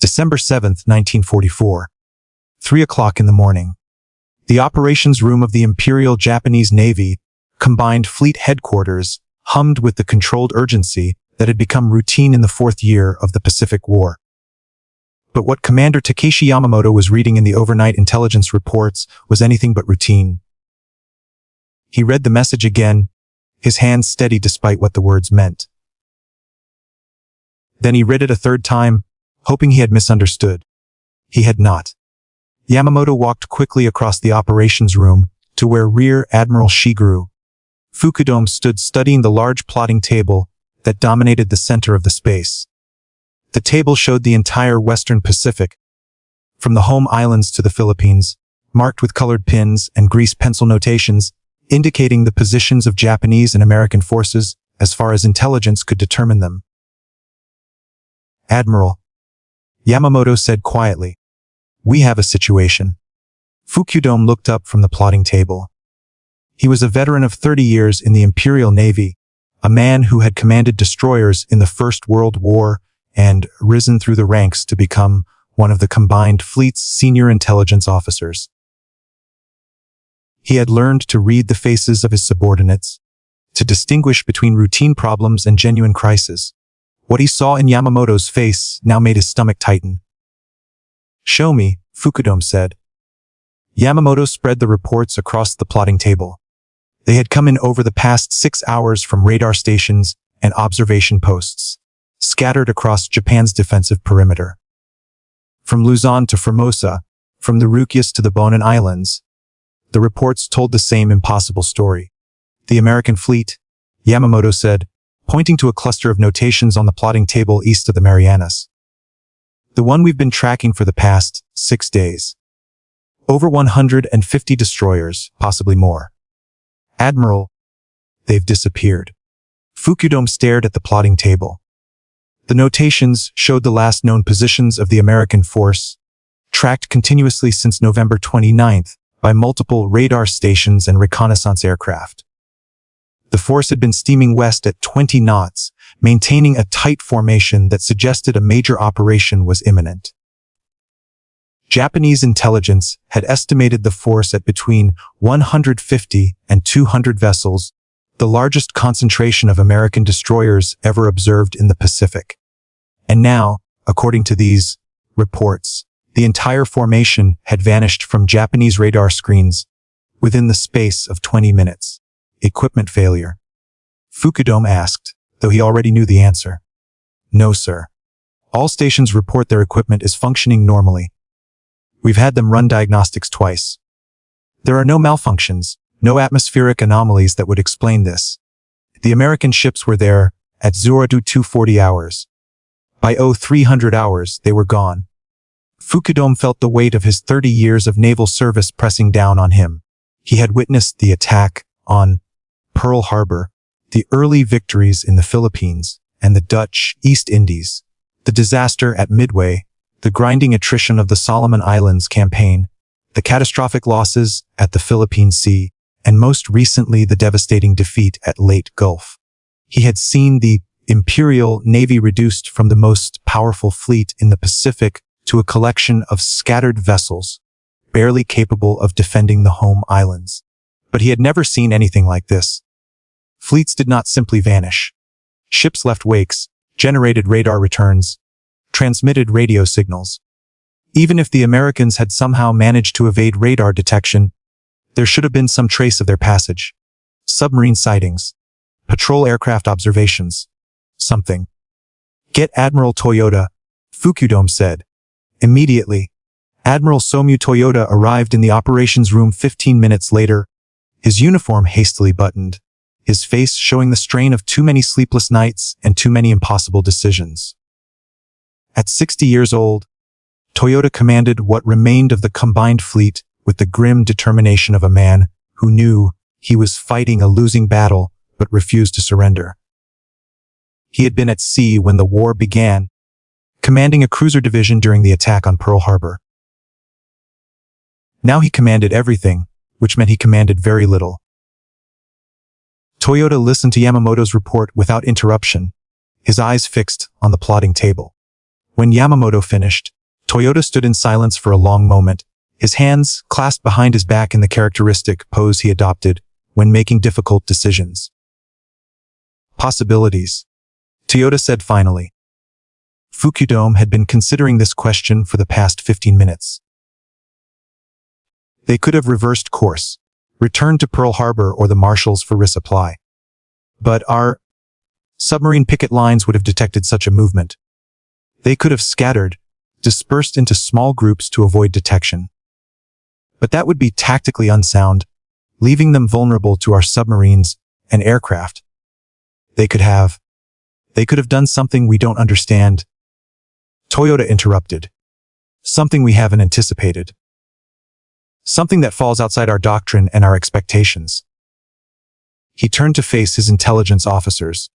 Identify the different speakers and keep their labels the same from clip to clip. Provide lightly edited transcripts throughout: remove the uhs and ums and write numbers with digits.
Speaker 1: December 7, 1944. 3 o'clock in the morning. The operations room of the Imperial Japanese Navy, Combined Fleet Headquarters, hummed with the controlled urgency that had become routine in the fourth year of the Pacific War. But what Commander Takeshi Yamamoto was reading in the overnight intelligence reports was anything but routine. He read the message again, his hands steady despite what the words meant. Then he read it a third time, hoping he had misunderstood. He had not. Yamamoto walked quickly across the operations room to where Rear Admiral Shigeru Fukudome stood studying the large plotting table that dominated the center of the space. The table showed the entire Western Pacific, from the home islands to the Philippines, marked with colored pins and grease pencil notations, indicating the positions of Japanese and American forces as far as intelligence could determine them. "Admiral," Yamamoto said quietly, "we have a situation." Fukudome looked up from the plotting table. He was a veteran of 30 years in the Imperial Navy, a man who had commanded destroyers in the First World War and risen through the ranks to become one of the Combined Fleet's senior intelligence officers. He had learned to read the faces of his subordinates, to distinguish between routine problems and genuine crises. What he saw in Yamamoto's face now made his stomach tighten. "Show me," Fukudome said. Yamamoto spread the reports across the plotting table. They had come in over the past 6 hours from radar stations and observation posts, scattered across Japan's defensive perimeter. From Luzon to Formosa, from the Ryukyus to the Bonin Islands, the reports told the same impossible story. "The American fleet," Yamamoto said, pointing to a cluster of notations on the plotting table east of the Marianas. "The one we've been tracking for the past 6 days. Over 150 destroyers, possibly more. Admiral, they've disappeared." Fukudome stared at the plotting table. The notations showed the last known positions of the American force, tracked continuously since November 29th by multiple radar stations and reconnaissance aircraft. The force had been steaming west at 20 knots, maintaining a tight formation that suggested a major operation was imminent. Japanese intelligence had estimated the force at between 150 and 200 vessels, the largest concentration of American destroyers ever observed in the Pacific. And now, according to these reports, the entire formation had vanished from Japanese radar screens within the space of 20 minutes. "Equipment failure?" Fukudome asked, though he already knew the answer. "No, sir. All stations report their equipment is functioning normally. We've had them run diagnostics twice. There are no malfunctions, no atmospheric anomalies that would explain this. The American ships were there at 0240 hours. By 0300 hours, they were gone." Fukudome felt the weight of his 30 years of naval service pressing down on him. He had witnessed the attack on Pearl Harbor, the early victories in the Philippines and the Dutch East Indies, the disaster at Midway, the grinding attrition of the Solomon Islands campaign, the catastrophic losses at the Philippine Sea, and most recently the devastating defeat at Leyte Gulf. He had seen the Imperial Navy reduced from the most powerful fleet in the Pacific to a collection of scattered vessels, barely capable of defending the home islands. But he had never seen anything like this. Fleets did not simply vanish. Ships left wakes, generated radar returns, transmitted radio signals. Even if the Americans had somehow managed to evade radar detection, there should have been some trace of their passage. Submarine sightings, patrol aircraft observations, something. "Get Admiral Toyota," Fukudome said. Immediately, Admiral Somu Toyota arrived in the operations room 15 minutes later, his uniform hastily buttoned, his face showing the strain of too many sleepless nights and too many impossible decisions. At 60 years old, Toyota commanded what remained of the combined fleet with the grim determination of a man who knew he was fighting a losing battle but refused to surrender. He had been at sea when the war began, commanding a cruiser division during the attack on Pearl Harbor. Now he commanded everything, which meant he commanded very little. Toyota listened to Yamamoto's report without interruption, his eyes fixed on the plotting table. When Yamamoto finished, Toyota stood in silence for a long moment, his hands clasped behind his back in the characteristic pose he adopted when making difficult decisions. Possibilities, Toyota said finally. Fukudome had been considering this question for the past 15 minutes. They could have reversed course, returned to Pearl Harbor or the Marshalls for resupply. But our submarine picket lines would have detected such a movement. They could have scattered, dispersed into small groups to avoid detection. But that would be tactically unsound, leaving them vulnerable to our submarines and aircraft. They could have done something we don't understand. Toyota interrupted. Something we haven't anticipated. Something that falls outside our doctrine and our expectations. He turned to face his intelligence officers.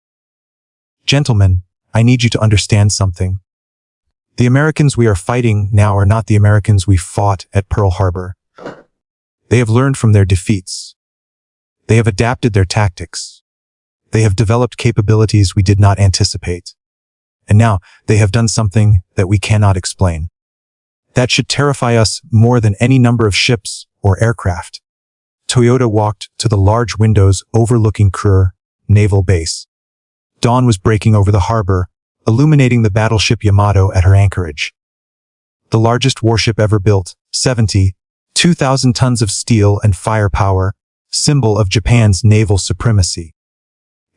Speaker 1: Gentlemen, I need you to understand something. The Americans we are fighting now are not the Americans we fought at Pearl Harbor. They have learned from their defeats. They have adapted their tactics. They have developed capabilities we did not anticipate. And now they have done something that we cannot explain. That should terrify us more than any number of ships or aircraft. Toyota walked to the large windows overlooking Krur Naval Base. Dawn was breaking over the harbor, illuminating the battleship Yamato at her anchorage. The largest warship ever built, 2,000 tons of steel and firepower, symbol of Japan's naval supremacy.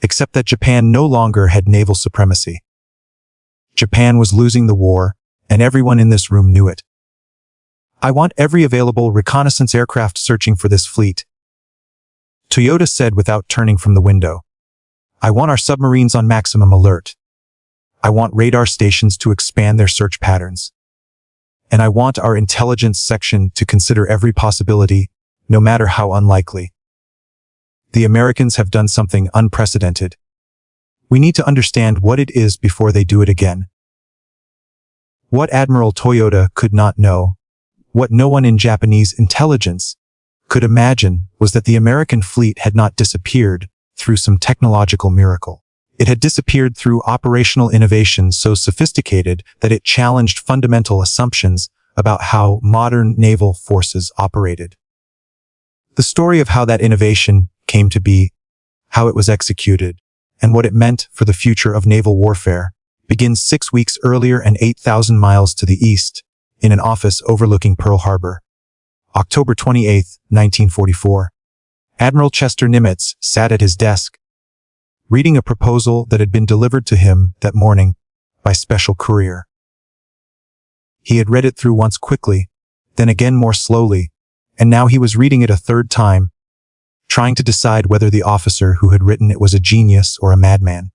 Speaker 1: Except that Japan no longer had naval supremacy. Japan was losing the war, and everyone in this room knew it. I want every available reconnaissance aircraft searching for this fleet, Toyota said without turning from the window. I want our submarines on maximum alert. I want radar stations to expand their search patterns. And I want our intelligence section to consider every possibility, no matter how unlikely. The Americans have done something unprecedented. We need to understand what it is before they do it again. What Admiral Toyota could not know, what no one in Japanese intelligence could imagine, was that the American fleet had not disappeared through some technological miracle. It had disappeared through operational innovation so sophisticated that it challenged fundamental assumptions about how modern naval forces operated. The story of how that innovation came to be, how it was executed, and what it meant for the future of naval warfare begins 6 weeks earlier and 8,000 miles to the east, in an office overlooking Pearl Harbor. October 28, 1944. Admiral Chester Nimitz sat at his desk, reading a proposal that had been delivered to him that morning by special courier. He had read it through once quickly, then again more slowly, and now he was reading it a third time, trying to decide whether the officer who had written it was a genius or a madman.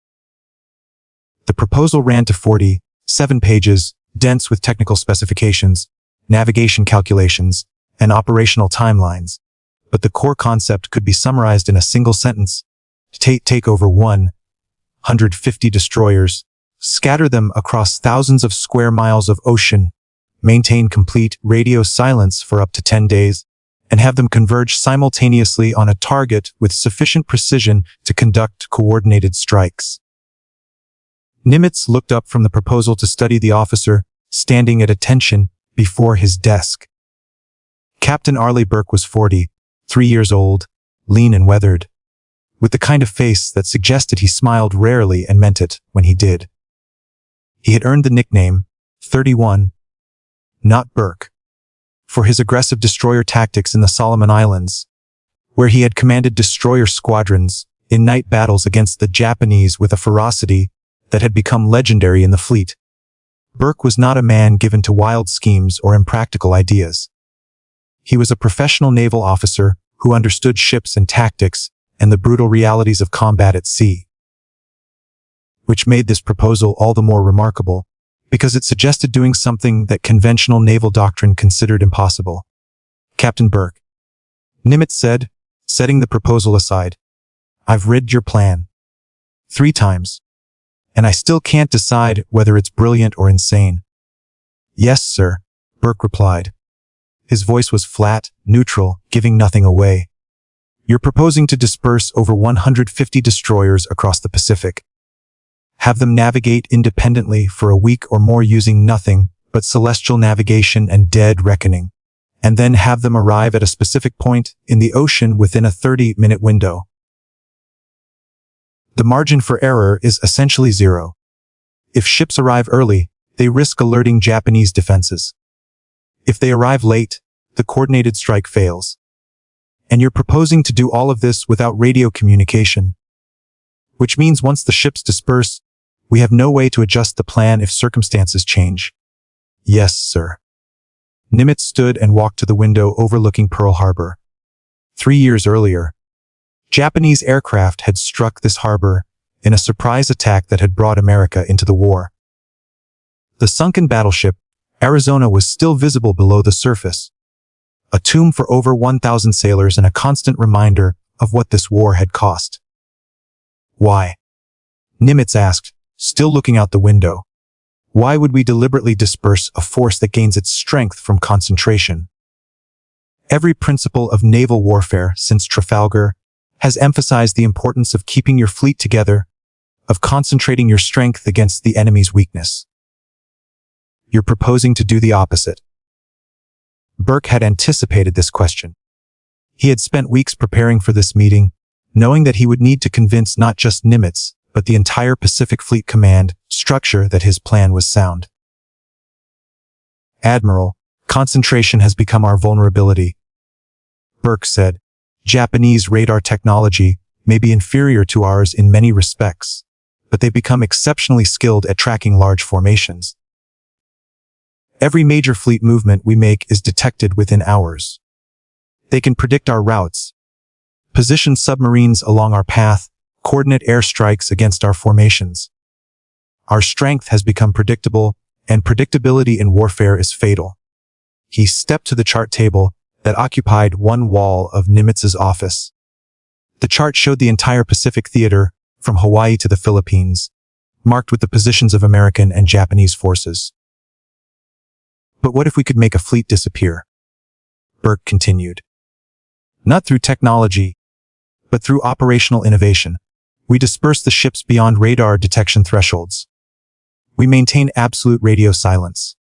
Speaker 1: The proposal ran to 47 pages, dense with technical specifications, navigation calculations, and operational timelines, but the core concept could be summarized in a single sentence. Take over 150 destroyers, scatter them across thousands of square miles of ocean, maintain complete radio silence for up to 10 days, and have them converge simultaneously on a target with sufficient precision to conduct coordinated strikes. Nimitz looked up from the proposal to study the officer standing at attention before his desk. Captain Arleigh Burke was 43 years old, lean and weathered, with the kind of face that suggested he smiled rarely and meant it when he did. He had earned the nickname 31, not Burke, for his aggressive destroyer tactics in the Solomon Islands, where he had commanded destroyer squadrons in night battles against the Japanese with a ferocity that had become legendary in the fleet. Burke was not a man given to wild schemes or impractical ideas. He was a professional naval officer who understood ships and tactics and the brutal realities of combat at sea. Which made this proposal all the more remarkable, because it suggested doing something that conventional naval doctrine considered impossible. Captain Burke, Nimitz said, setting the proposal aside, I've read your plan 3 times, and I still can't decide whether it's brilliant or insane. Yes, sir, Burke replied. His voice was flat, neutral, giving nothing away. You're proposing to disperse over 150 destroyers across the Pacific. Have them navigate independently for a week or more using nothing but celestial navigation and dead reckoning, and then have them arrive at a specific point in the ocean within a 30-minute window. The margin for error is essentially zero. If ships arrive early, they risk alerting Japanese defenses. If they arrive late, the coordinated strike fails. And you're proposing to do all of this without radio communication. Which means once the ships disperse, we have no way to adjust the plan if circumstances change. Yes, sir. Nimitz stood and walked to the window overlooking Pearl Harbor. 3 years earlier, Japanese aircraft had struck this harbor in a surprise attack that had brought America into the war. The sunken battleship, Arizona, was still visible below the surface, a tomb for over 1,000 sailors and a constant reminder of what this war had cost. Why? Nimitz asked, still looking out the window. Why would we deliberately disperse a force that gains its strength from concentration? Every principle of naval warfare since Trafalgar has emphasized the importance of keeping your fleet together, of concentrating your strength against the enemy's weakness. You're proposing to do the opposite. Burke had anticipated this question. He had spent weeks preparing for this meeting, knowing that he would need to convince not just Nimitz, but the entire Pacific Fleet Command structure that his plan was sound. Admiral, concentration has become our vulnerability. Burke said, Japanese radar technology may be inferior to ours in many respects, but they become exceptionally skilled at tracking large formations. Every major fleet movement we make is detected within hours. They can predict our routes, position submarines along our path, coordinate airstrikes against our formations. Our strength has become predictable, and predictability in warfare is fatal. He stepped to the chart table that occupied one wall of Nimitz's office. The chart showed the entire Pacific theater, from Hawaii to the Philippines, marked with the positions of American and Japanese forces. But what if we could make a fleet disappear? Burke continued. Not through technology, but through operational innovation. We disperse the ships beyond radar detection thresholds. We maintain absolute radio silence.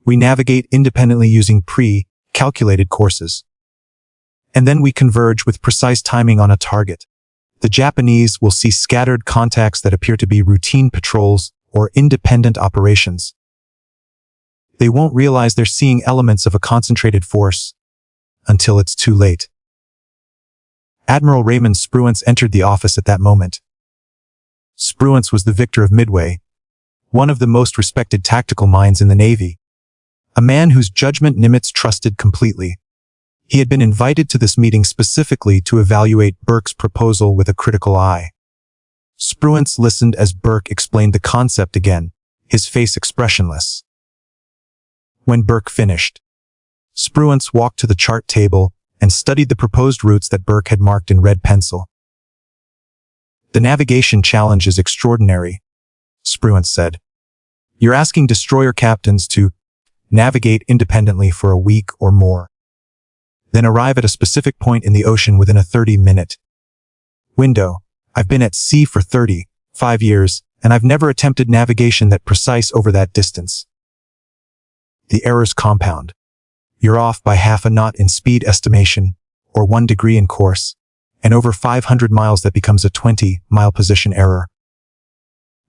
Speaker 1: We navigate independently using pre-calculated courses. And then we converge with precise timing on a target. The Japanese will see scattered contacts that appear to be routine patrols or independent operations. They won't realize they're seeing elements of a concentrated force until it's too late. Admiral Raymond Spruance entered the office at that moment. Spruance was the victor of Midway, one of the most respected tactical minds in the Navy, a man whose judgment Nimitz trusted completely. He had been invited to this meeting specifically to evaluate Burke's proposal with a critical eye. Spruance listened as Burke explained the concept again, his face expressionless. When Burke finished, Spruance walked to the chart table and studied the proposed routes that Burke had marked in red pencil. The navigation challenge is extraordinary, Spruance said. You're asking destroyer captains to navigate independently for a week or more, then arrive at a specific point in the ocean within a 30-minute window. I've been at sea for 35 years, and I've never attempted navigation that precise over that distance. The errors compound. You're off by half a knot in speed estimation, or 1 degree in course, and over 500 miles that becomes a 20-mile position error.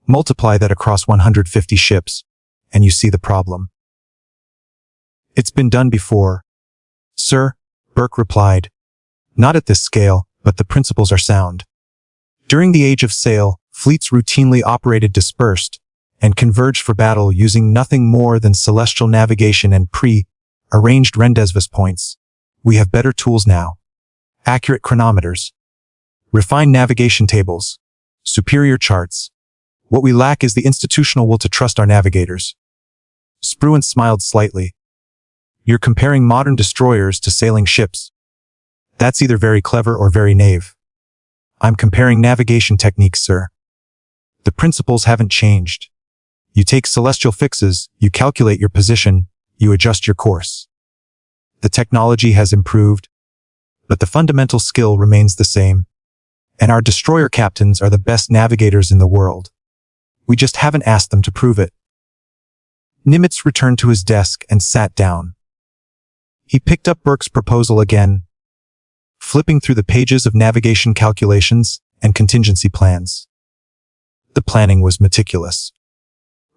Speaker 1: Multiply that across 150 ships, and you see the problem. It's been done before, sir, Burke replied. Not at this scale, but the principles are sound. During the age of sail, fleets routinely operated dispersed and converged for battle using nothing more than celestial navigation and pre-arranged rendezvous points. We have better tools now. Accurate chronometers, refined navigation tables, superior charts. What we lack is the institutional will to trust our navigators. Spruance smiled slightly. You're comparing modern destroyers to sailing ships. That's either very clever or very naive. I'm comparing navigation techniques, sir. The principles haven't changed. You take celestial fixes, you calculate your position, you adjust your course. The technology has improved, but the fundamental skill remains the same. And our destroyer captains are the best navigators in the world. We just haven't asked them to prove it. Nimitz returned to his desk and sat down. He picked up Burke's proposal again, flipping through the pages of navigation calculations and contingency plans. The planning was meticulous.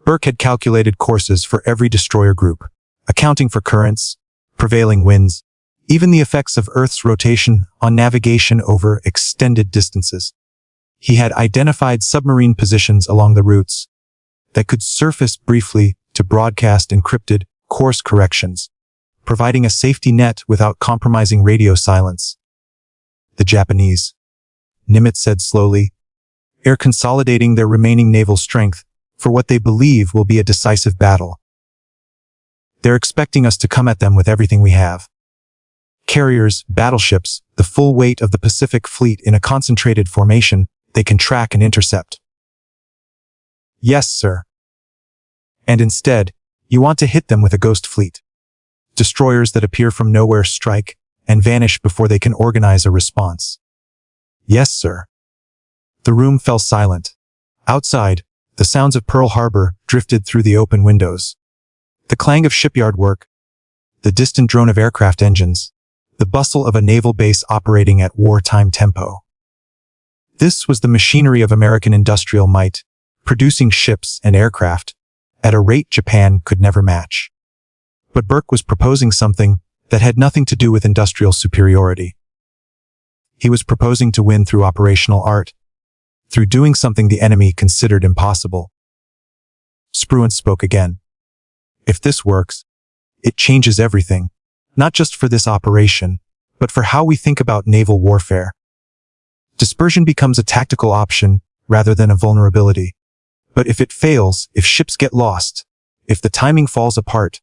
Speaker 1: Burke had calculated courses for every destroyer group, accounting for currents, prevailing winds, even the effects of Earth's rotation on navigation over extended distances. He had identified submarine positions along the routes that could surface briefly to broadcast encrypted course corrections, providing a safety net without compromising radio silence. The Japanese, Nimitz said slowly, are consolidating their remaining naval strength for what they believe will be a decisive battle. They're expecting us to come at them with everything we have. Carriers, battleships, the full weight of the Pacific Fleet in a concentrated formation they can track and intercept. Yes, sir. And instead, you want to hit them with a ghost fleet. Destroyers that appear from nowhere, strike, and vanish before they can organize a response. Yes, sir. The room fell silent. Outside, the sounds of Pearl Harbor drifted through the open windows. The clang of shipyard work, the distant drone of aircraft engines, the bustle of a naval base operating at wartime tempo. This was the machinery of American industrial might, producing ships and aircraft at a rate Japan could never match. But Burke was proposing something that had nothing to do with industrial superiority. He was proposing to win through operational art, through doing something the enemy considered impossible. Spruance spoke again. If this works, it changes everything, not just for this operation, but for how we think about naval warfare. Dispersion becomes a tactical option rather than a vulnerability. But if it fails, if ships get lost, if the timing falls apart,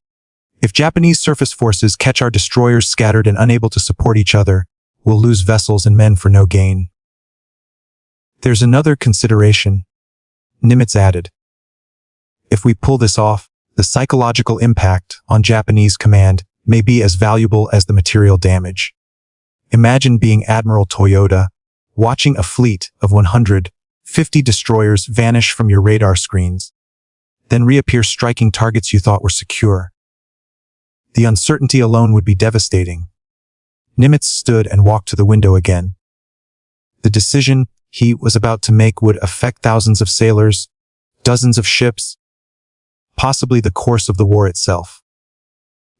Speaker 1: if Japanese surface forces catch our destroyers scattered and unable to support each other, we'll lose vessels and men for no gain. There's another consideration, Nimitz added. If we pull this off, the psychological impact on Japanese command may be as valuable as the material damage. Imagine being Admiral Toyota, watching a fleet of 150 destroyers vanish from your radar screens, then reappear striking targets you thought were secure. The uncertainty alone would be devastating. Nimitz stood and walked to the window again. The decision he was about to make would affect thousands of sailors, dozens of ships, possibly the course of the war itself.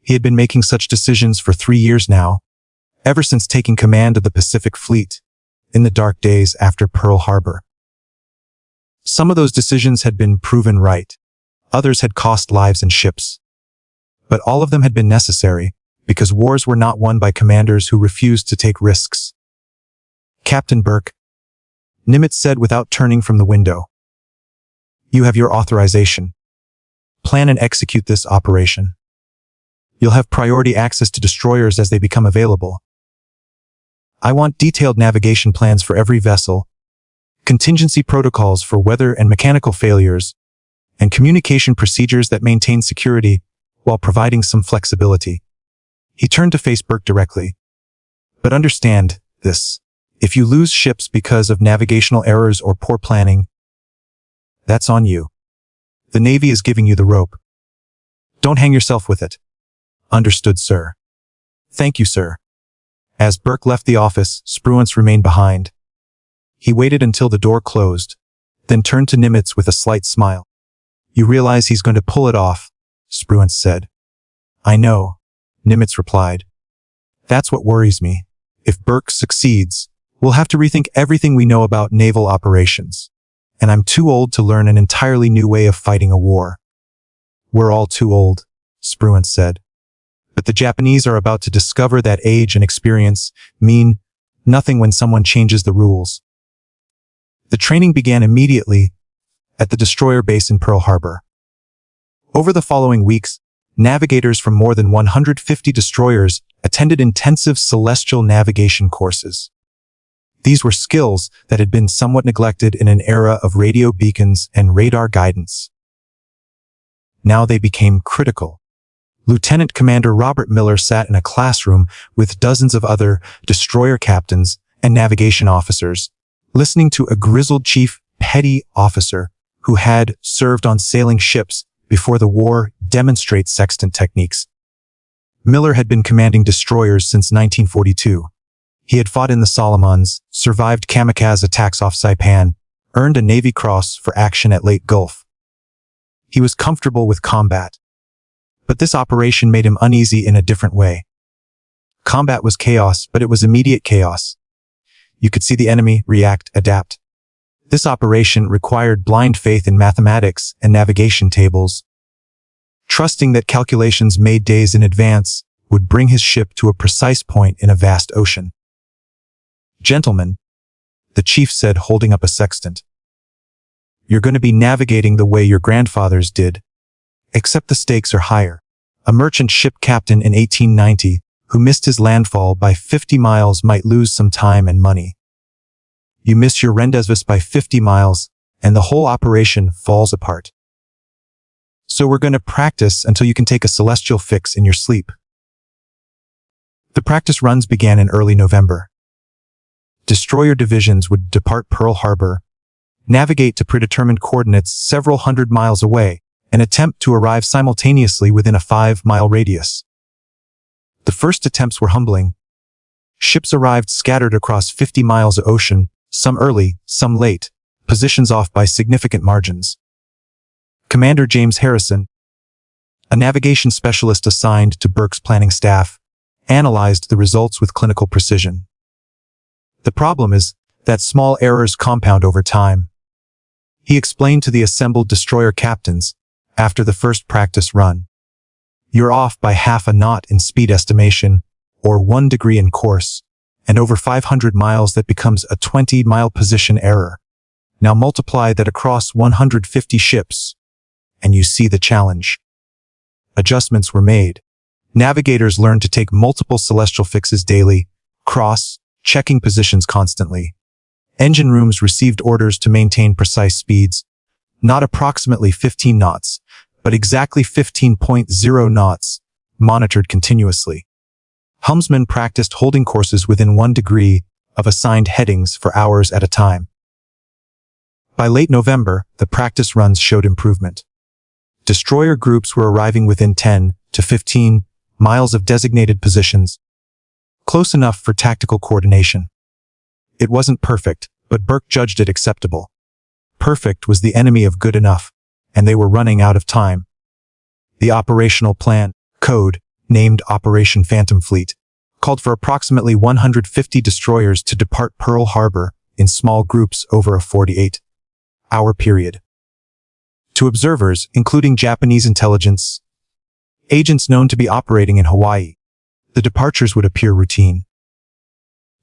Speaker 1: He had been making such decisions for 3 years now, ever since taking command of the Pacific Fleet, in the dark days after Pearl Harbor. Some of those decisions had been proven right. Others had cost lives and ships. But all of them had been necessary, because wars were not won by commanders who refused to take risks. Captain Burke, Nimitz said without turning from the window. You have your authorization. Plan and execute this operation. You'll have priority access to destroyers as they become available. I want detailed navigation plans for every vessel, contingency protocols for weather and mechanical failures, and communication procedures that maintain security while providing some flexibility. He turned to face Burke directly. But understand this. If you lose ships because of navigational errors or poor planning, that's on you. The Navy is giving you the rope. Don't hang yourself with it. Understood, sir. Thank you, sir. As Burke left the office, Spruance remained behind. He waited until the door closed, then turned to Nimitz with a slight smile. You realize he's going to pull it off, Spruance said. I know, Nimitz replied. That's what worries me. If Burke succeeds, we'll have to rethink everything we know about naval operations. And I'm too old to learn an entirely new way of fighting a war. We're all too old, Spruance said. But the Japanese are about to discover that age and experience mean nothing when someone changes the rules. The training began immediately at the destroyer base in Pearl Harbor. Over the following weeks, navigators from more than 150 destroyers attended intensive celestial navigation courses. These were skills that had been somewhat neglected in an era of radio beacons and radar guidance. Now they became critical. Lieutenant Commander Robert Miller sat in a classroom with dozens of other destroyer captains and navigation officers, listening to a grizzled chief petty officer who had served on sailing ships before the war, demonstrate sextant techniques. Miller had been commanding destroyers since 1942. He had fought in the Solomons, survived kamikaze attacks off Saipan, earned a Navy Cross for action at Leyte Gulf. He was comfortable with combat. But this operation made him uneasy in a different way. Combat was chaos, but it was immediate chaos. You could see the enemy, react, adapt. This operation required blind faith in mathematics and navigation tables, trusting that calculations made days in advance would bring his ship to a precise point in a vast ocean. "Gentlemen," the chief said, holding up a sextant, "you're going to be navigating the way your grandfathers did, except the stakes are higher." A merchant ship captain in 1890 who missed his landfall by 50 miles might lose some time and money. You miss your rendezvous by 50 miles, and the whole operation falls apart. So we're going to practice until you can take a celestial fix in your sleep. The practice runs began in early November. Destroyer divisions would depart Pearl Harbor, navigate to predetermined coordinates several hundred miles away, and attempt to arrive simultaneously within a 5-mile radius. The first attempts were humbling. Ships arrived scattered across 50 miles of ocean, some early, some late, positions off by significant margins. Commander James Harrison, a navigation specialist assigned to Burke's planning staff, analyzed the results with clinical precision. The problem is that small errors compound over time. He explained to the assembled destroyer captains, after the first practice run, "You're off by half a knot in speed estimation, or 1 degree in course, and over 500 miles that becomes a 20-mile position error. Now multiply that across 150 ships, and you see the challenge." Adjustments were made. Navigators learned to take multiple celestial fixes daily, checking positions constantly. Engine rooms received orders to maintain precise speeds, not approximately 15 knots, but exactly 15.0 knots, monitored continuously. Helmsmen practiced holding courses within 1 degree of assigned headings for hours at a time. By late November, the practice runs showed improvement. Destroyer groups were arriving within 10 to 15 miles of designated positions, close enough for tactical coordination. It wasn't perfect, but Burke judged it acceptable. Perfect was the enemy of good enough, and they were running out of time. The operational plan, code, named Operation Phantom Fleet, called for approximately 150 destroyers to depart Pearl Harbor in small groups over a 48-hour period. To observers, including Japanese intelligence agents known to be operating in Hawaii, the departures would appear routine.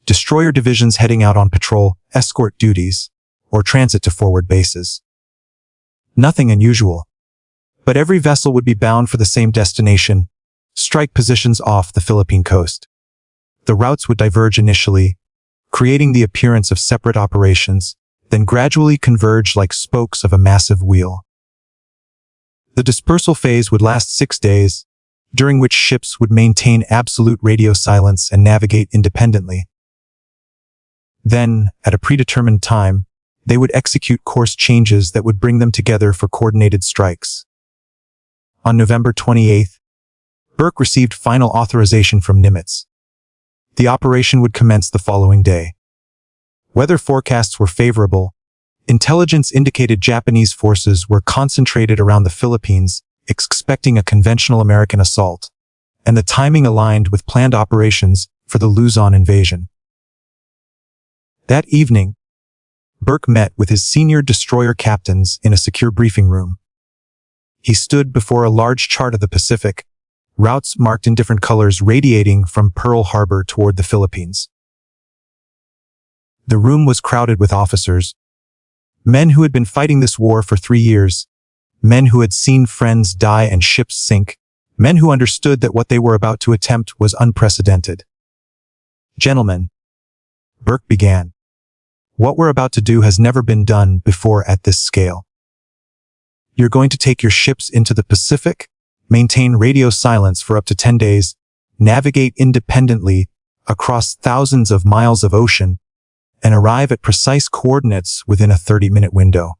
Speaker 1: Destroyer divisions heading out on patrol, escort duties, or transit to forward bases. Nothing unusual. But every vessel would be bound for the same destination, strike positions off the Philippine coast. The routes would diverge initially, creating the appearance of separate operations, then gradually converge like spokes of a massive wheel. The dispersal phase would last 6 days, during which ships would maintain absolute radio silence and navigate independently. Then, at a predetermined time, they would execute course changes that would bring them together for coordinated strikes. On November 28th, Burke received final authorization from Nimitz. The operation would commence the following day. Weather forecasts were favorable. Intelligence indicated Japanese forces were concentrated around the Philippines, expecting a conventional American assault, and the timing aligned with planned operations for the Luzon invasion. That evening, Burke met with his senior destroyer captains in a secure briefing room. He stood before a large chart of the Pacific, routes marked in different colors radiating from Pearl Harbor toward the Philippines. The room was crowded with officers, men who had been fighting this war for 3 years, men who had seen friends die and ships sink, men who understood that what they were about to attempt was unprecedented. "Gentlemen," Burke began, "what we're about to do has never been done before at this scale. You're going to take your ships into the Pacific, maintain radio silence for up to 10 days, navigate independently across thousands of miles of ocean, and arrive at precise coordinates within a 30-minute window.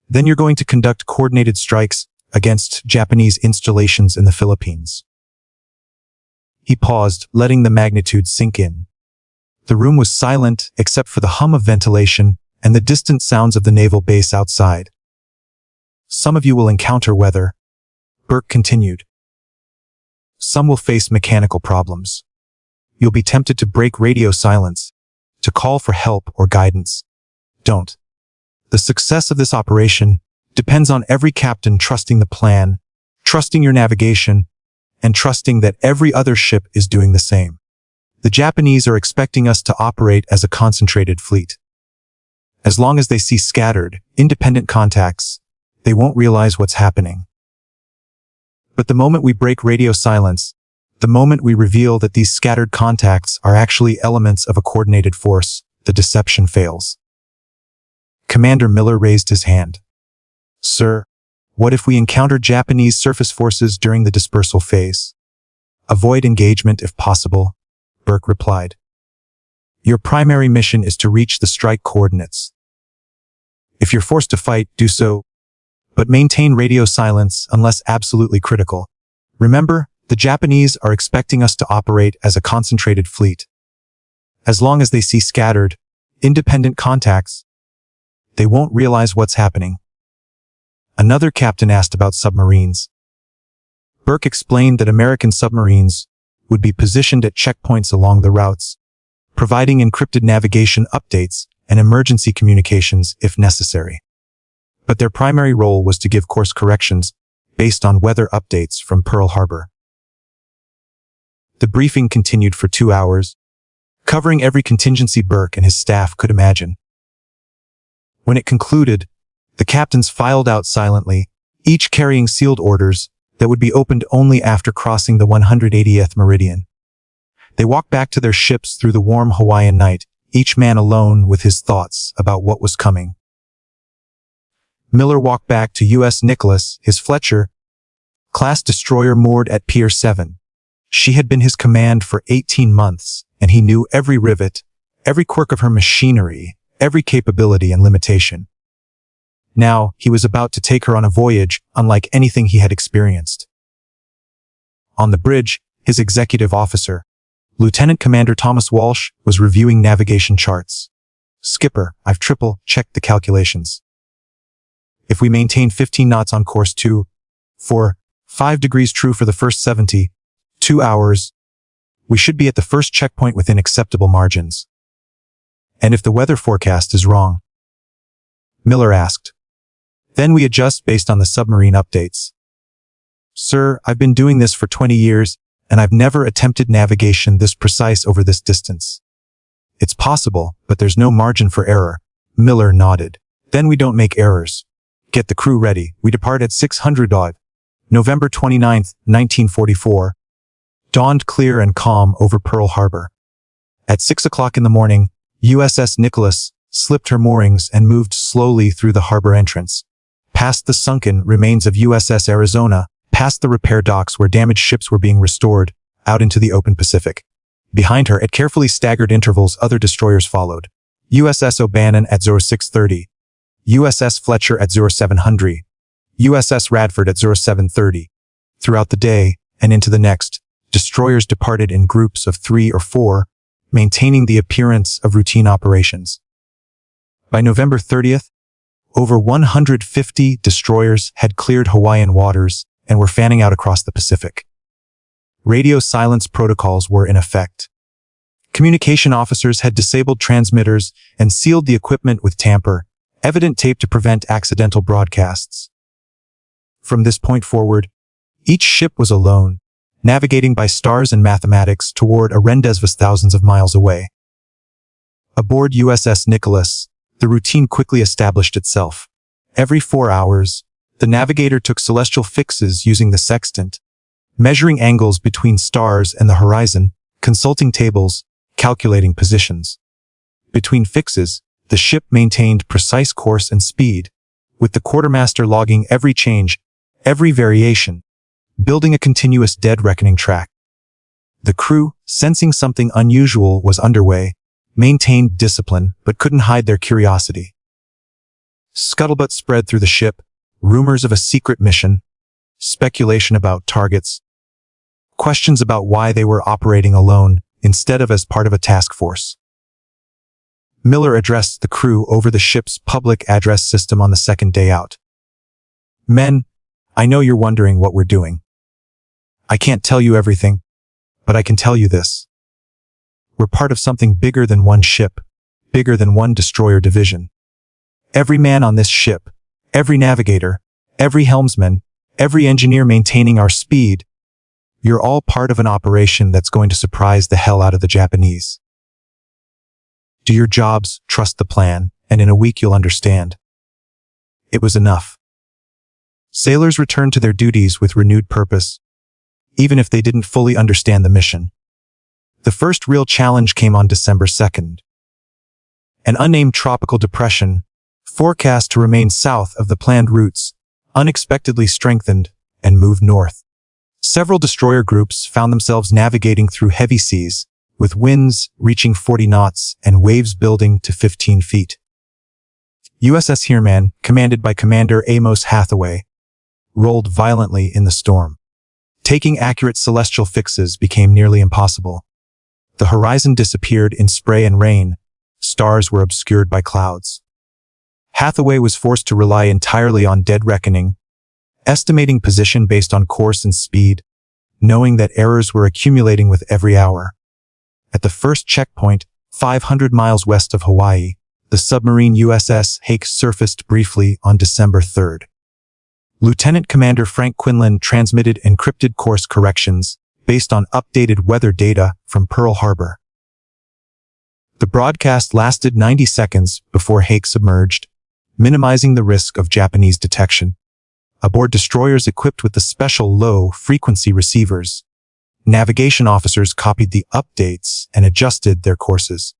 Speaker 1: Then you're going to conduct coordinated strikes against Japanese installations in the Philippines. He paused, letting the magnitude sink in. The room was silent except for the hum of ventilation and the distant sounds of the naval base outside. Some of you will encounter weather, Burke continued. Some will face mechanical problems. You'll be tempted to break radio silence, to call for help or guidance. Don't. The success of this operation depends on every captain trusting the plan, trusting your navigation, and trusting that every other ship is doing the same. The Japanese are expecting us to operate as a concentrated fleet. As long as they see scattered, independent contacts, they won't realize what's happening. But the moment we break radio silence, the moment we reveal that these scattered contacts are actually elements of a coordinated force, the deception fails. Commander Miller raised his hand. Sir, what if we encounter Japanese surface forces during the dispersal phase? Avoid engagement if possible, Burke replied. Your primary mission is to reach the strike coordinates. If you're forced to fight, do so, but maintain radio silence unless absolutely critical. Remember, the Japanese are expecting us to operate as a concentrated fleet. As long as they see scattered, independent contacts, they won't realize what's happening. Another captain asked about submarines. Burke explained that American submarines would be positioned at checkpoints along the routes, providing encrypted navigation updates and emergency communications if necessary. But their primary role was to give course corrections based on weather updates from Pearl Harbor. The briefing continued for 2 hours, covering every contingency Burke and his staff could imagine. When it concluded, the captains filed out silently, each carrying sealed orders that would be opened only after crossing the 180th meridian. They walked back to their ships through the warm Hawaiian night, each man alone with his thoughts about what was coming. Miller walked back to U.S. Nicholas, his Fletcher class destroyer moored at Pier 7. She had been his command for 18 months, and he knew every rivet, every quirk of her machinery, every capability and limitation. Now, he was about to take her on a voyage unlike anything he had experienced. On the bridge, his executive officer, Lieutenant Commander Thomas Walsh, was reviewing navigation charts. Skipper, I've triple-checked the calculations. If we maintain 15 knots on course 5 degrees true for the first 72 hours, we should be at the first checkpoint within acceptable margins. And if the weather forecast is wrong? Miller asked. Then we adjust based on the submarine updates. Sir, I've been doing this for 20 years, and I've never attempted navigation this precise over this distance. It's possible, but there's no margin for error. Miller nodded. Then we don't make errors. Get the crew ready. We depart at 600 odd. November 29, 1944. Dawned clear and calm over Pearl Harbor. At 6 o'clock in the morning, USS Nicholas slipped her moorings and moved slowly through the harbor entrance, past the sunken remains of USS Arizona, past the repair docks where damaged ships were being restored, out into the open Pacific. Behind her, at carefully staggered intervals, other destroyers followed. USS O'Bannon at 0630, USS Fletcher at 0700, USS Radford at 0730. Throughout the day, and into the next, destroyers departed in groups of 3 or 4, maintaining the appearance of routine operations. By November 30th, over 150 destroyers had cleared Hawaiian waters and were fanning out across the Pacific. Radio silence protocols were in effect. Communication officers had disabled transmitters and sealed the equipment with tamper-evident tape to prevent accidental broadcasts. From this point forward, each ship was alone, navigating by stars and mathematics toward a rendezvous thousands of miles away. Aboard USS Nicholas, the routine quickly established itself. Every 4 hours, the navigator took celestial fixes using the sextant, measuring angles between stars and the horizon, consulting tables, calculating positions. Between fixes, the ship maintained precise course and speed, with the quartermaster logging every change, every variation, building a continuous dead reckoning track. The crew, sensing something unusual was underway, maintained discipline but couldn't hide their curiosity. Scuttlebutt spread through the ship, rumors of a secret mission, speculation about targets, questions about why they were operating alone instead of as part of a task force. Miller addressed the crew over the ship's public address system on the second day out. "Men, I know you're wondering what we're doing. I can't tell you everything, but I can tell you this. We're part of something bigger than one ship, bigger than one destroyer division. Every man on this ship, every navigator, every helmsman, every engineer maintaining our speed, you're all part of an operation that's going to surprise the hell out of the Japanese. Do your jobs, trust the plan, and in a week you'll understand." It was enough. Sailors returned to their duties with renewed purpose, even if they didn't fully understand the mission. The first real challenge came on December 2nd. An unnamed tropical depression, forecast to remain south of the planned routes, unexpectedly strengthened and moved north. Several destroyer groups found themselves navigating through heavy seas, with winds reaching 40 knots and waves building to 15 feet. USS Heermann, commanded by Commander Amos Hathaway, rolled violently in the storm. Taking accurate celestial fixes became nearly impossible. The horizon disappeared in spray and rain. Stars were obscured by clouds. Hathaway was forced to rely entirely on dead reckoning, estimating position based on course and speed, knowing that errors were accumulating with every hour. At the first checkpoint, 500 miles west of Hawaii, the submarine USS Hake surfaced briefly on December 3rd. Lieutenant Commander Frank Quinlan transmitted encrypted course corrections based on updated weather data from Pearl Harbor. The broadcast lasted 90 seconds before Hake submerged, minimizing the risk of Japanese detection. Aboard destroyers equipped with the special low-frequency receivers, navigation officers copied the updates and adjusted their courses.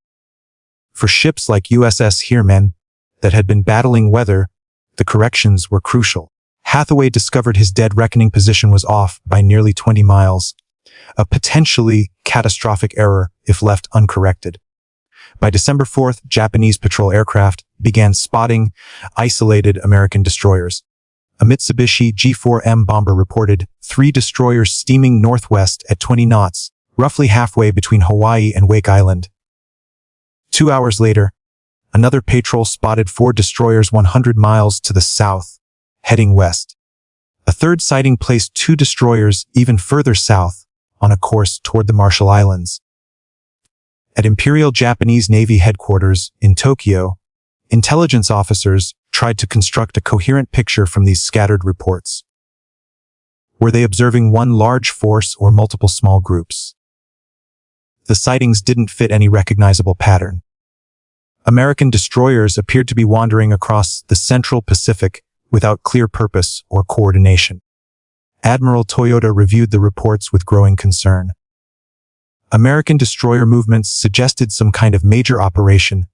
Speaker 1: For ships like USS Heermann that had been battling weather, the corrections were crucial. Hathaway discovered his dead reckoning position was off by nearly 20 miles, a potentially catastrophic error if left uncorrected. By December 4th, Japanese patrol aircraft began spotting isolated American destroyers. A Mitsubishi G4M bomber reported 3 destroyers steaming northwest at 20 knots, roughly halfway between Hawaii and Wake Island. 2 hours later, another patrol spotted 4 destroyers 100 miles to the south, heading west. A third sighting placed 2 destroyers even further south, on a course toward the Marshall Islands. At Imperial Japanese Navy headquarters in Tokyo, intelligence officers tried to construct a coherent picture from these scattered reports. Were they observing one large force or multiple small groups? The sightings didn't fit any recognizable pattern. American destroyers appeared to be wandering across the central Pacific without clear purpose or coordination. Admiral Toyota reviewed the reports with growing concern. American destroyer movements suggested some kind of major operation,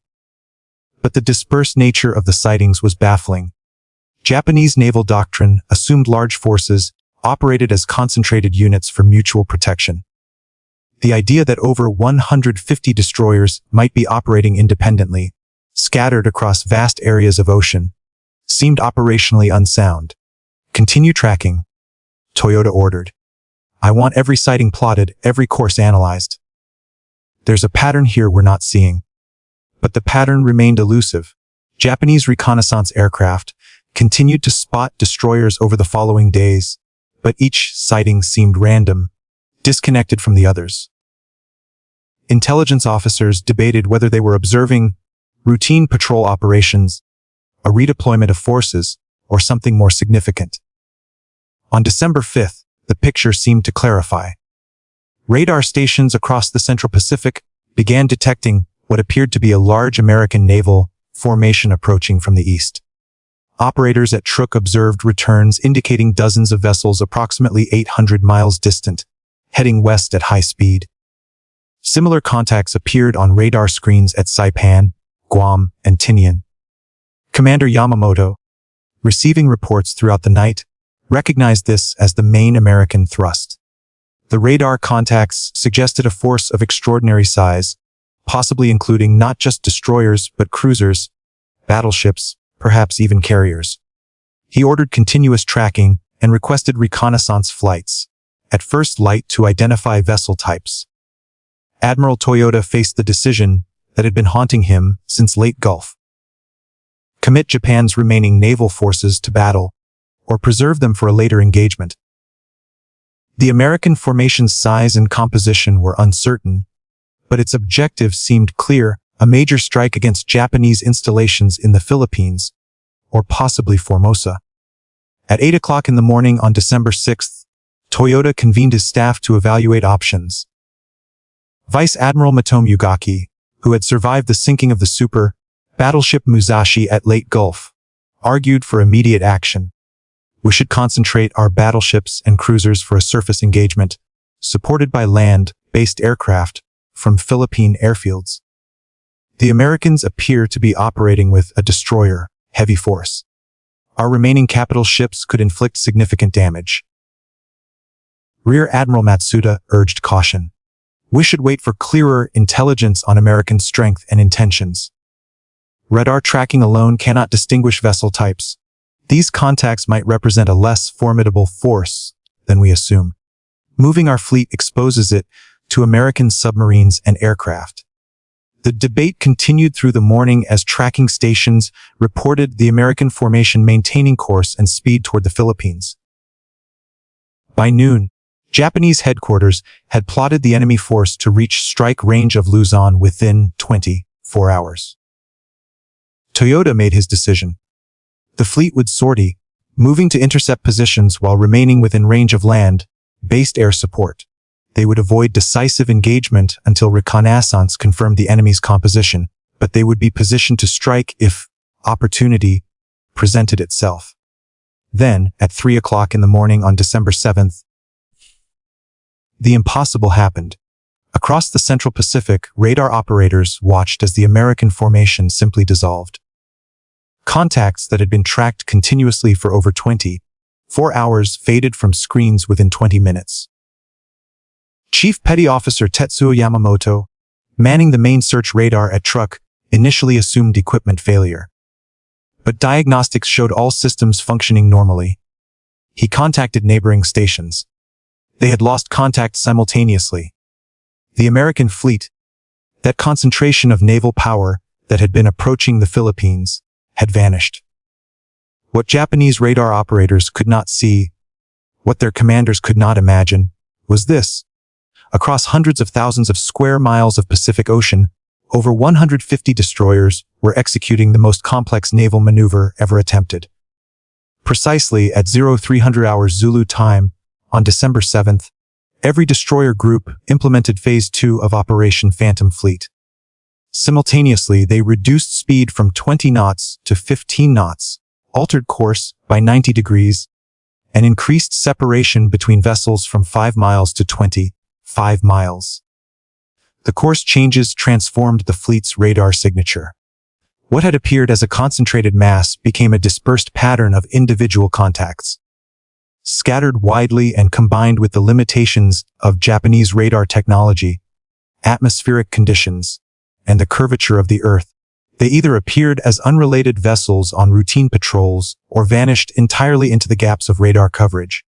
Speaker 1: but the dispersed nature of the sightings was baffling. Japanese naval doctrine assumed large forces operated as concentrated units for mutual protection. The idea that over 150 destroyers might be operating independently, scattered across vast areas of ocean, seemed operationally unsound. "Continue tracking," Toyota ordered. "I want every sighting plotted, every course analyzed. There's a pattern here we're not seeing." But the pattern remained elusive. Japanese reconnaissance aircraft continued to spot destroyers over the following days, but each sighting seemed random, disconnected from the others. Intelligence officers debated whether they were observing routine patrol operations, a redeployment of forces, or something more significant. On December 5th, the picture seemed to clarify. Radar stations across the Central Pacific began detecting what appeared to be a large American naval formation approaching from the east. Operators at Truk observed returns indicating dozens of vessels approximately 800 miles distant, heading west at high speed. Similar contacts appeared on radar screens at Saipan, Guam, and Tinian. Commander Yamamoto, receiving reports throughout the night, recognized this as the main American thrust. The radar contacts suggested a force of extraordinary size, possibly including not just destroyers but cruisers, battleships, perhaps even carriers. He ordered continuous tracking and requested reconnaissance flights at first light to identify vessel types. Admiral Toyota faced the decision that had been haunting him since late Gulf. Commit Japan's remaining naval forces to battle, or preserve them for a later engagement. The American formation's size and composition were uncertain, but its objective seemed clear: a major strike against Japanese installations in the Philippines, or possibly Formosa. At 8 o'clock in the morning on December 6th, Toyota convened his staff to evaluate options. Vice Admiral Matomi Ugaki, who had survived the sinking of the super battleship Musashi at Lake Gulf, argued for immediate action. We should concentrate our battleships and cruisers for a surface engagement, supported by land-based aircraft from Philippine airfields. The Americans appear to be operating with a destroyer heavy force. Our remaining capital ships could inflict significant damage. Rear Admiral Matsuda urged caution. We should wait for clearer intelligence on American strength and intentions. Radar tracking alone cannot distinguish vessel types. These contacts might represent a less formidable force than we assume. Moving our fleet exposes it to American submarines and aircraft. The debate continued through the morning as tracking stations reported the American formation maintaining course and speed toward the Philippines. By noon, Japanese headquarters had plotted the enemy force to reach strike range of Luzon within 24 hours. Toyota made his decision. The fleet would sortie, moving to intercept positions while remaining within range of land-based air support. They would avoid decisive engagement until reconnaissance confirmed the enemy's composition, but they would be positioned to strike if opportunity presented itself. Then, at 3 o'clock in the morning on December 7th, the impossible happened. Across the Central Pacific, radar operators watched as the American formation simply dissolved. Contacts that had been tracked continuously for over 24 hours faded from screens within 20 minutes. Chief Petty Officer Tetsuo Yamamoto, manning the main search radar at Truk, initially assumed equipment failure. But diagnostics showed all systems functioning normally. He contacted neighboring stations. They had lost contact simultaneously. The American fleet, that concentration of naval power that had been approaching the Philippines, had vanished. What Japanese radar operators could not see, what their commanders could not imagine, was this. Across hundreds of thousands of square miles of Pacific Ocean, over 150 destroyers were executing the most complex naval maneuver ever attempted. Precisely at 0300 hours Zulu time, on December 7th, every destroyer group implemented Phase 2 of Operation Phantom Fleet. Simultaneously, they reduced speed from 20 knots to 15 knots, altered course by 90 degrees, and increased separation between vessels from 5 miles to 25 miles. The course changes transformed the fleet's radar signature. What had appeared as a concentrated mass became a dispersed pattern of individual contacts. Scattered widely and combined with the limitations of Japanese radar technology, atmospheric conditions, and the curvature of the Earth, they either appeared as unrelated vessels on routine patrols or vanished entirely into the gaps of radar coverage.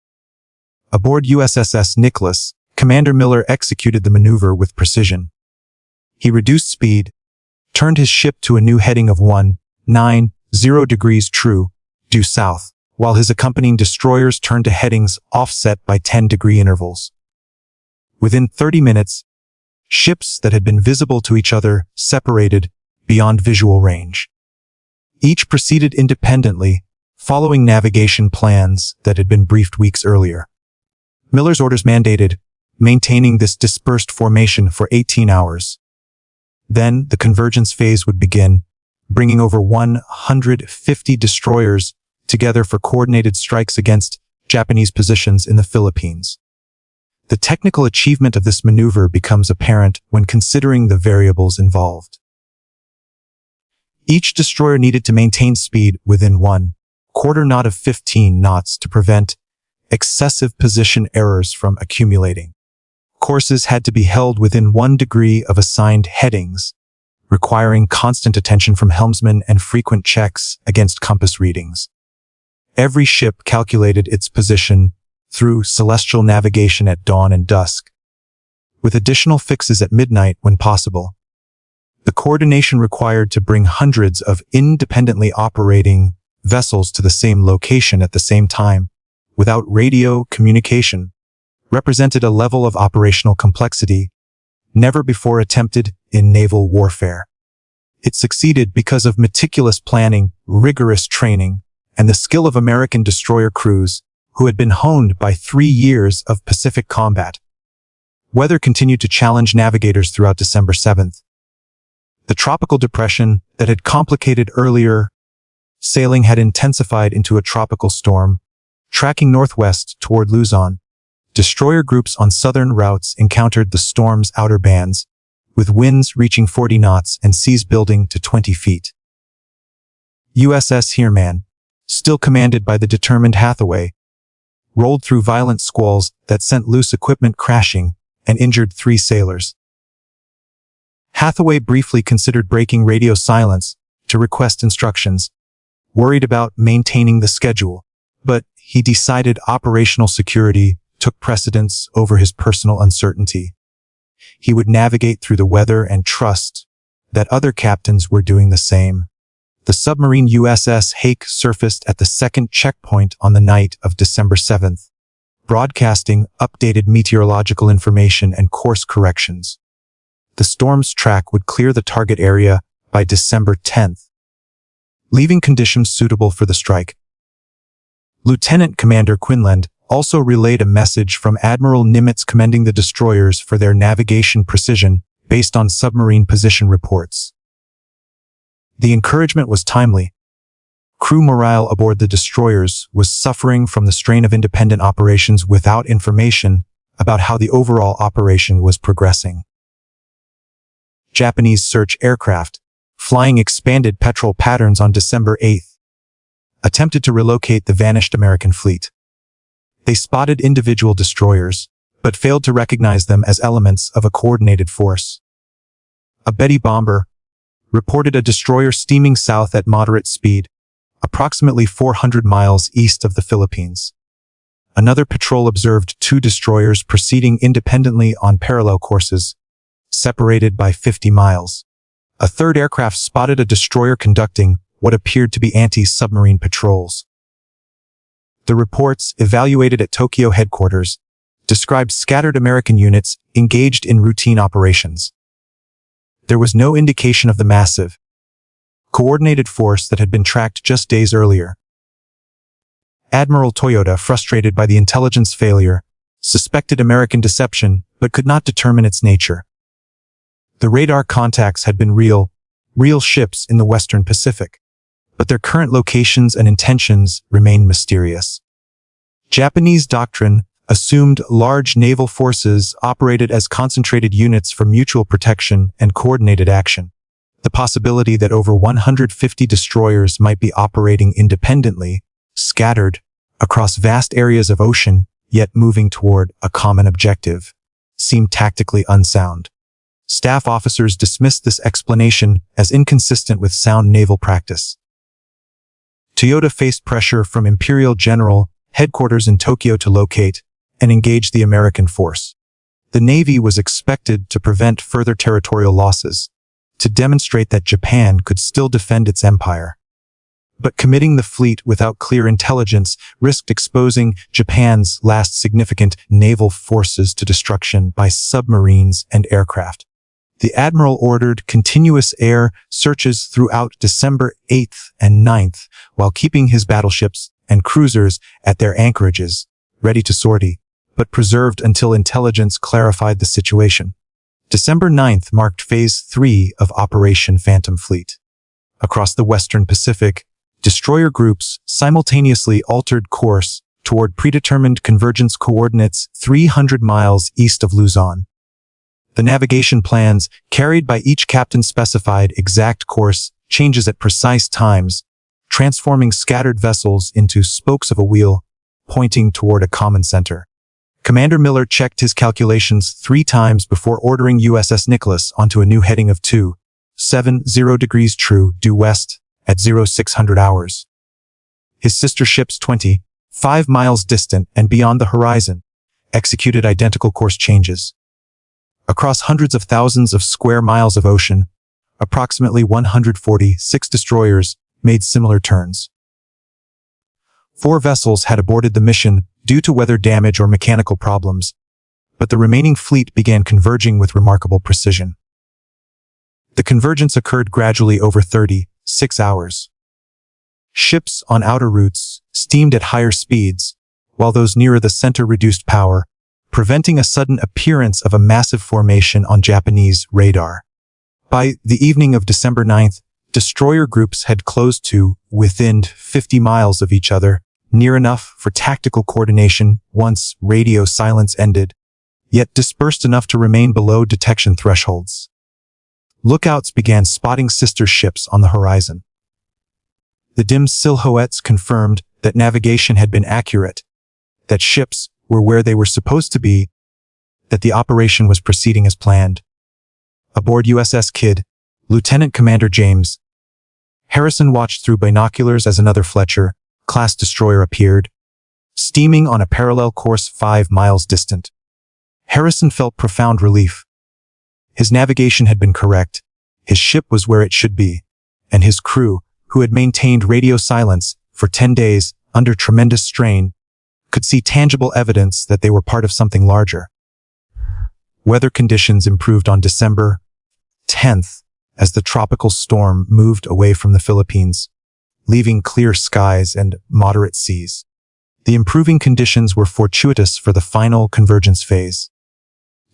Speaker 1: Aboard USS Nicholas, Commander Miller executed the maneuver with precision. He reduced speed, turned his ship to a new heading of 190 degrees true, due south, while his accompanying destroyers turned to headings offset by 10-degree intervals. Within 30 minutes, ships that had been visible to each other separated beyond visual range. Each proceeded independently, following navigation plans that had been briefed weeks earlier. Miller's orders mandated maintaining this dispersed formation for 18 hours. Then the convergence phase would begin, bringing over 150 destroyers together for coordinated strikes against Japanese positions in the Philippines. The technical achievement of this maneuver becomes apparent when considering the variables involved. Each destroyer needed to maintain speed within 1/4 knot of 15 knots to prevent excessive position errors from accumulating. Courses had to be held within 1 degree of assigned headings, requiring constant attention from helmsmen and frequent checks against compass readings. Every ship calculated its position through celestial navigation at dawn and dusk, with additional fixes at midnight when possible. The coordination required to bring hundreds of independently operating vessels to the same location at the same time, without radio communication, represented a level of operational complexity never before attempted in naval warfare. It succeeded because of meticulous planning, rigorous training, and the skill of American destroyer crews who had been honed by 3 years of Pacific combat. Weather continued to challenge navigators throughout December 7th. The tropical depression that had complicated earlier sailing had intensified into a tropical storm, tracking northwest toward Luzon. Destroyer groups on southern routes encountered the storm's outer bands, with winds reaching 40 knots and seas building to 20 feet. USS Heermann, still commanded by the determined Hathaway, rolled through violent squalls that sent loose equipment crashing and injured 3 sailors. Hathaway briefly considered breaking radio silence to request instructions, worried about maintaining the schedule, but he decided operational security took precedence over his personal uncertainty. He would navigate through the weather and trust that other captains were doing the same. The submarine USS Hake surfaced at the second checkpoint on the night of December 7th, broadcasting updated meteorological information and course corrections. The storm's track would clear the target area by December 10th, leaving conditions suitable for the strike. Lieutenant Commander Quinlan also relayed a message from Admiral Dönitz commending the destroyers for their navigation precision based on submarine position reports. The encouragement was timely. Crew morale aboard the destroyers was suffering from the strain of independent operations without information about how the overall operation was progressing. Japanese search aircraft, flying expanded patrol patterns on December 8th, attempted to relocate the vanished American fleet. They spotted individual destroyers, but failed to recognize them as elements of a coordinated force. A Betty bomber reported a destroyer steaming south at moderate speed, approximately 400 miles east of the Philippines. Another patrol observed 2 destroyers proceeding independently on parallel courses, separated by 50 miles. A third aircraft spotted a destroyer conducting what appeared to be anti-submarine patrols. The reports, evaluated at Tokyo headquarters, described scattered American units engaged in routine operations. There was no indication of the massive, coordinated force that had been tracked just days earlier. Admiral Toyota, frustrated by the intelligence failure, suspected American deception but could not determine its nature. The radar contacts had been real ships in the Western Pacific, but their current locations and intentions remained mysterious. Japanese doctrine assumed large naval forces operated as concentrated units for mutual protection and coordinated action. The possibility that over 150 destroyers might be operating independently, scattered across vast areas of ocean, yet moving toward a common objective, seemed tactically unsound. Staff officers dismissed this explanation as inconsistent with sound naval practice. Toyota faced pressure from Imperial General headquarters in Tokyo to locate and engage the American force. The Navy was expected to prevent further territorial losses, to demonstrate that Japan could still defend its empire. But committing the fleet without clear intelligence risked exposing Japan's last significant naval forces to destruction by submarines and aircraft. The Admiral ordered continuous air searches throughout December 8th and 9th, while keeping his battleships and cruisers at their anchorages, ready to sortie, but preserved until intelligence clarified the situation. December 9th marked Phase 3 of Operation Phantom Fleet. Across the Western Pacific, destroyer groups simultaneously altered course toward predetermined convergence coordinates 300 miles east of Luzon. The navigation plans carried by each captain specified exact course changes at precise times, transforming scattered vessels into spokes of a wheel, pointing toward a common center. Commander Miller checked his calculations 3 times before ordering USS Nicholas onto a new heading of 270 degrees true due west at 0600 hours. his sister ships 25 miles distant and beyond the horizon, executed identical course changes. Across hundreds of thousands of square miles of ocean, approximately 146 destroyers made similar turns. 4 vessels had aborted the mission due to weather damage or mechanical problems, but the remaining fleet began converging with remarkable precision. The convergence occurred gradually over 36 hours. Ships on outer routes steamed at higher speeds, while those nearer the center reduced power, preventing a sudden appearance of a massive formation on Japanese radar. By the evening of December 9th, destroyer groups had closed to within 50 miles of each other, near enough for tactical coordination once radio silence ended, yet dispersed enough to remain below detection thresholds. Lookouts began spotting sister ships on the horizon. The dim silhouettes confirmed that navigation had been accurate, that ships were where they were supposed to be, that the operation was proceeding as planned. Aboard USS Kidd, Lieutenant Commander James Harrison watched through binoculars as another Fletcher-class destroyer appeared, steaming on a parallel course 5 miles distant. Harrison felt profound relief. His navigation had been correct, his ship was where it should be, and his crew, who had maintained radio silence for 10 days under tremendous strain, could see tangible evidence that they were part of something larger. Weather conditions improved on December 10th as the tropical storm moved away from the Philippines, leaving clear skies and moderate seas. The improving conditions were fortuitous for the final convergence phase.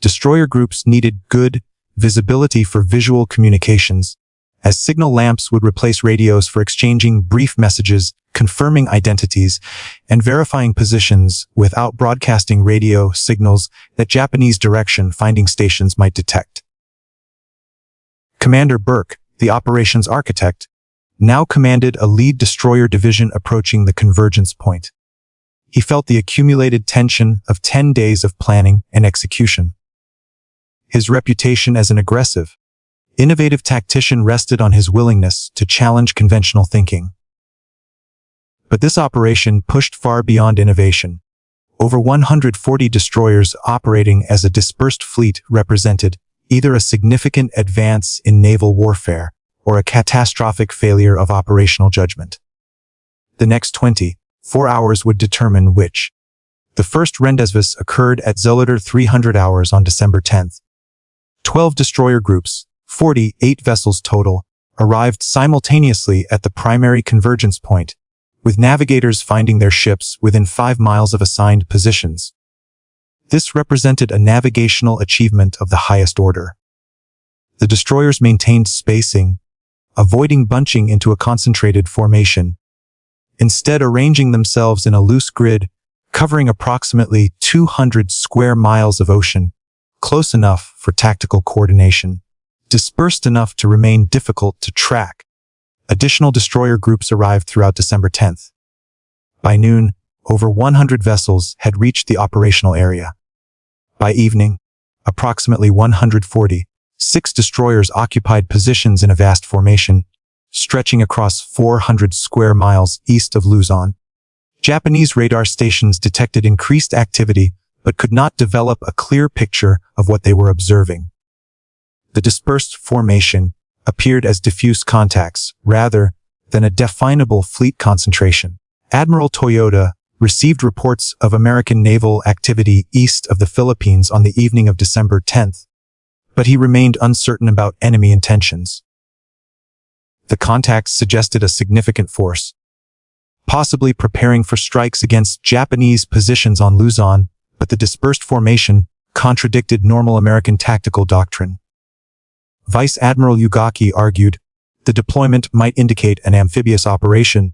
Speaker 1: Destroyer groups needed good visibility for visual communications, as signal lamps would replace radios for exchanging brief messages, confirming identities, and verifying positions without broadcasting radio signals that Japanese direction-finding stations might detect. Commander Burke, the operations architect, now commanded a lead destroyer division approaching the convergence point. He felt the accumulated tension of 10 days of planning and execution. His reputation as an aggressive, innovative tactician rested on his willingness to challenge conventional thinking. But this operation pushed far beyond innovation. Over 140 destroyers operating as a dispersed fleet represented either a significant advance in naval warfare or a catastrophic failure of operational judgment. The next 24 hours would determine which. The first rendezvous occurred at Zoliter 300 hours on December 10th. 12 destroyer groups, 48 vessels total, arrived simultaneously at the primary convergence point, with navigators finding their ships within 5 miles of assigned positions. This represented a navigational achievement of the highest order. The destroyers maintained spacing, avoiding bunching into a concentrated formation, instead arranging themselves in a loose grid, covering approximately 200 square miles of ocean, close enough for tactical coordination, dispersed enough to remain difficult to track. Additional destroyer groups arrived throughout December 10th. By noon, over 100 vessels had reached the operational area. By evening, approximately 146 destroyers occupied positions in a vast formation, stretching across 400 square miles east of Luzon. Japanese radar stations detected increased activity, but could not develop a clear picture of what they were observing. The dispersed formation appeared as diffuse contacts rather than a definable fleet concentration. Admiral Toyota received reports of American naval activity east of the Philippines on the evening of December 10th, but he remained uncertain about enemy intentions. The contacts suggested a significant force, possibly preparing for strikes against Japanese positions on Luzon, but the dispersed formation contradicted normal American tactical doctrine. Vice Admiral Ugaki argued the deployment might indicate an amphibious operation,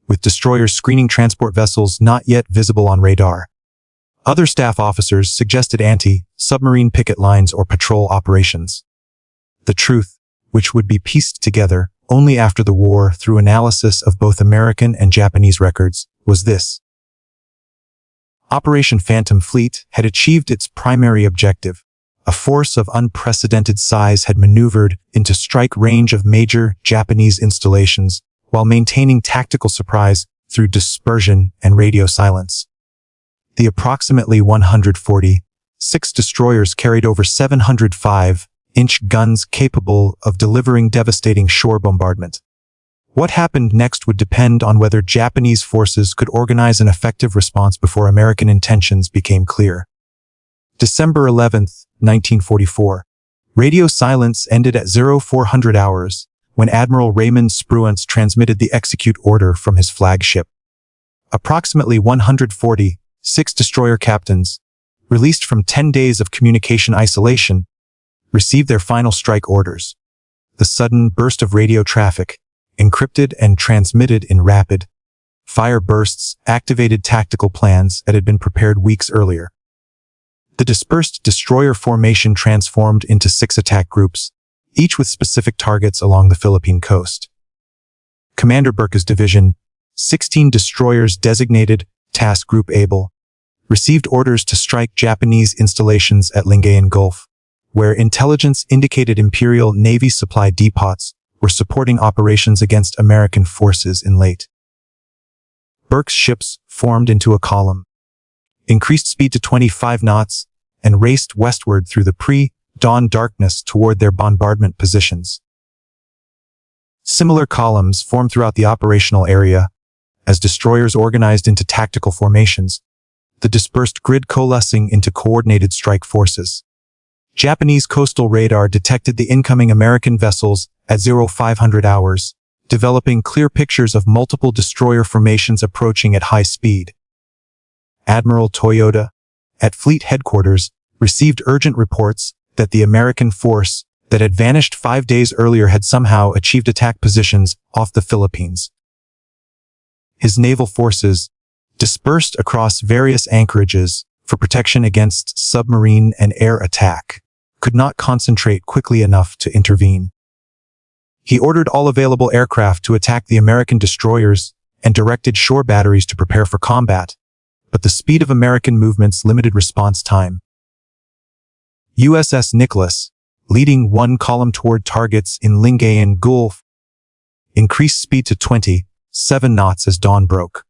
Speaker 1: with destroyers screening transport vessels not yet visible on radar. Other staff officers suggested anti-submarine picket lines or patrol operations. The truth, which would be pieced together only after the war through analysis of both American and Japanese records, was this. Operation Phantom Fleet had achieved its primary objective. A force of unprecedented size had maneuvered into strike range of major Japanese installations while maintaining tactical surprise through dispersion and radio silence. The approximately 146 destroyers carried over 705-inch guns capable of delivering devastating shore bombardment. What happened next would depend on whether Japanese forces could organize an effective response before American intentions became clear. December 11, 1944. Radio silence ended at 0400 hours when Admiral Raymond Spruance transmitted the execute order from his flagship. Approximately 146 destroyer captains, released from 10 days of communication isolation, received their final strike orders. The sudden burst of radio traffic, encrypted and transmitted in rapid fire bursts, activated tactical plans that had been prepared weeks earlier. The dispersed destroyer formation transformed into 6 attack groups, each with specific targets along the Philippine coast. Commander Burke's division, 16 destroyers designated Task Group Able, received orders to strike Japanese installations at Lingayen Gulf, where intelligence indicated Imperial Navy supply depots were supporting operations against American forces in late. Burke's ships formed into a column, increased speed to 25 knots, and raced westward through the pre-dawn darkness toward their bombardment positions. Similar columns formed throughout the operational area, as destroyers organized into tactical formations, the dispersed grid coalescing into coordinated strike forces. Japanese coastal radar detected the incoming American vessels at 0500 hours, developing clear pictures of multiple destroyer formations approaching at high speed. Admiral Toyota, at Fleet Headquarters, received urgent reports that the American force that had vanished 5 days earlier had somehow achieved attack positions off the Philippines. His naval forces, dispersed across various anchorages for protection against submarine and air attack, could not concentrate quickly enough to intervene. He ordered all available aircraft to attack the American destroyers and directed shore batteries to prepare for combat, but the speed of American movements limited response time. USS Nicholas, leading one column toward targets in Lingayen Gulf, increased speed to 27 knots as dawn broke.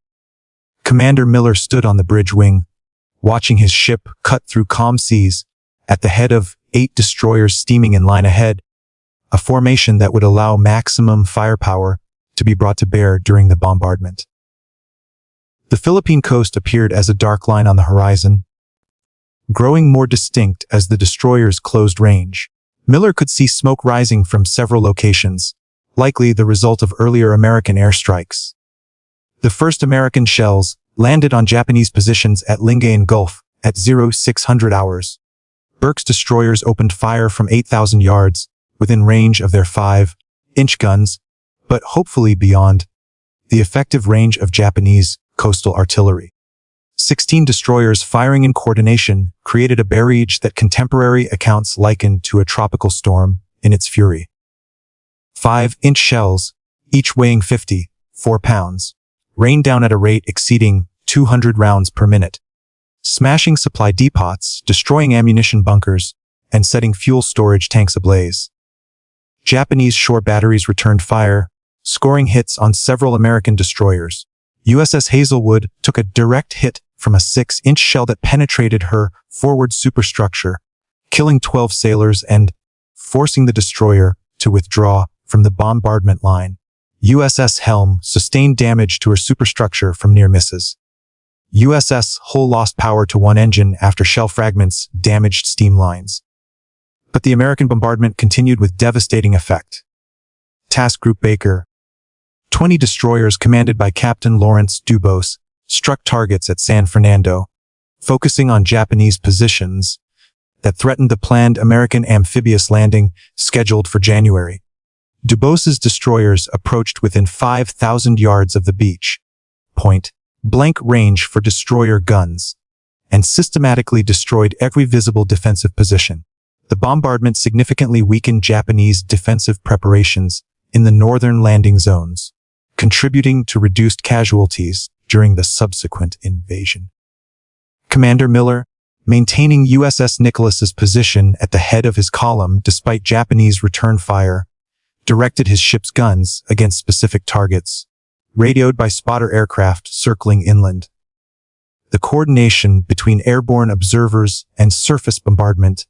Speaker 1: Commander Miller stood on the bridge wing, watching his ship cut through calm seas at the head of 8 destroyers steaming in line ahead, a formation that would allow maximum firepower to be brought to bear during the bombardment. The Philippine coast appeared as a dark line on the horizon, growing more distinct as the destroyers closed range. Miller could see smoke rising from several locations, likely the result of earlier American airstrikes. The first American shells landed on Japanese positions at Lingayen Gulf at 0600 hours. Burke's destroyers opened fire from 8,000 yards, within range of their 5-inch guns, but hopefully beyond the effective range of Japanese coastal artillery. 16 destroyers firing in coordination created a barrage that contemporary accounts likened to a tropical storm in its fury. 5-inch shells, each weighing 54 pounds, rained down at a rate exceeding 200 rounds per minute, smashing supply depots, destroying ammunition bunkers, and setting fuel storage tanks ablaze. Japanese shore batteries returned fire, scoring hits on several American destroyers. USS Hazelwood took a direct hit from a 6-inch shell that penetrated her forward superstructure, killing 12 sailors and forcing the destroyer to withdraw from the bombardment line. USS Helm sustained damage to her superstructure from near misses. USS Hull lost power to one engine after shell fragments damaged steam lines. But the American bombardment continued with devastating effect. Task Group Baker, 20 destroyers commanded by Captain Lawrence Dubose, struck targets at San Fernando, focusing on Japanese positions that threatened the planned American amphibious landing scheduled for January. Dubose's destroyers approached within 5,000 yards of the beach, point-blank range for destroyer guns, and systematically destroyed every visible defensive position. The bombardment significantly weakened Japanese defensive preparations in the northern landing zones, contributing to reduced casualties during the subsequent invasion. Commander Miller, maintaining USS Nicholas's position at the head of his column despite Japanese return fire, directed his ship's guns against specific targets, radioed by spotter aircraft circling inland. The coordination between airborne observers and surface bombardment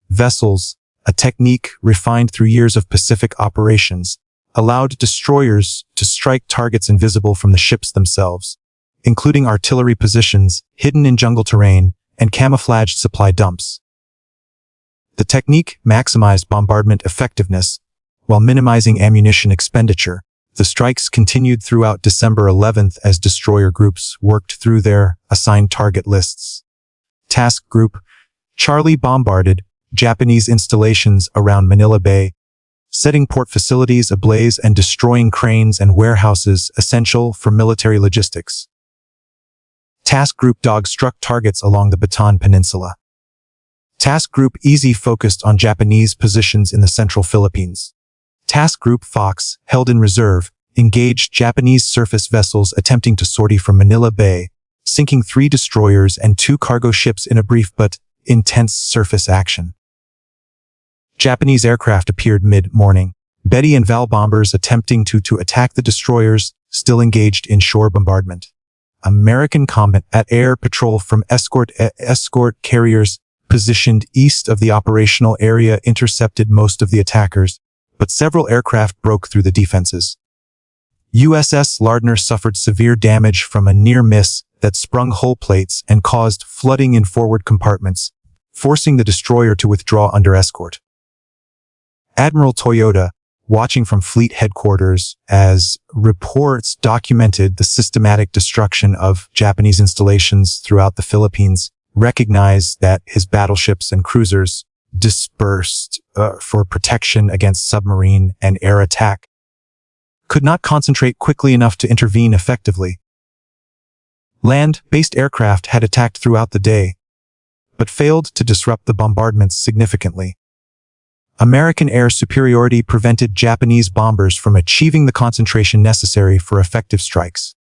Speaker 1: vessels, a technique refined through years of Pacific operations, allowed destroyers to strike targets invisible from the ships themselves, including artillery positions hidden in jungle terrain and camouflaged supply dumps. The technique maximized bombardment effectiveness while minimizing ammunition expenditure. The strikes continued throughout December 11th as destroyer groups worked through their assigned target lists. Task Group Charlie bombarded Japanese installations around Manila Bay, setting port facilities ablaze and destroying cranes and warehouses essential for military logistics. Task Group Dog struck targets along the Bataan Peninsula. Task Group Easy focused on Japanese positions in the central Philippines. Task Group Fox, held in reserve, engaged Japanese surface vessels attempting to sortie from Manila Bay, sinking 3 destroyers and 2 cargo ships in a brief but intense surface action. Japanese aircraft appeared mid-morning, Betty and Val bombers attempting to attack the destroyers still engaged in shore bombardment. American combat air patrol from escort carriers positioned east of the operational area intercepted most of the attackers, but several aircraft broke through the defenses. USS Lardner suffered severe damage from a near miss that sprung hull plates and caused flooding in forward compartments, forcing the destroyer to withdraw under escort. Admiral Toyota, watching from fleet headquarters as reports documented the systematic destruction of Japanese installations throughout the Philippines, recognized that his battleships and cruisers dispersed for protection against submarine and air attack, could not concentrate quickly enough to intervene effectively. Land-based aircraft had attacked throughout the day, but failed to disrupt the bombardments significantly. American air superiority prevented Japanese bombers from achieving the concentration necessary for effective strikes.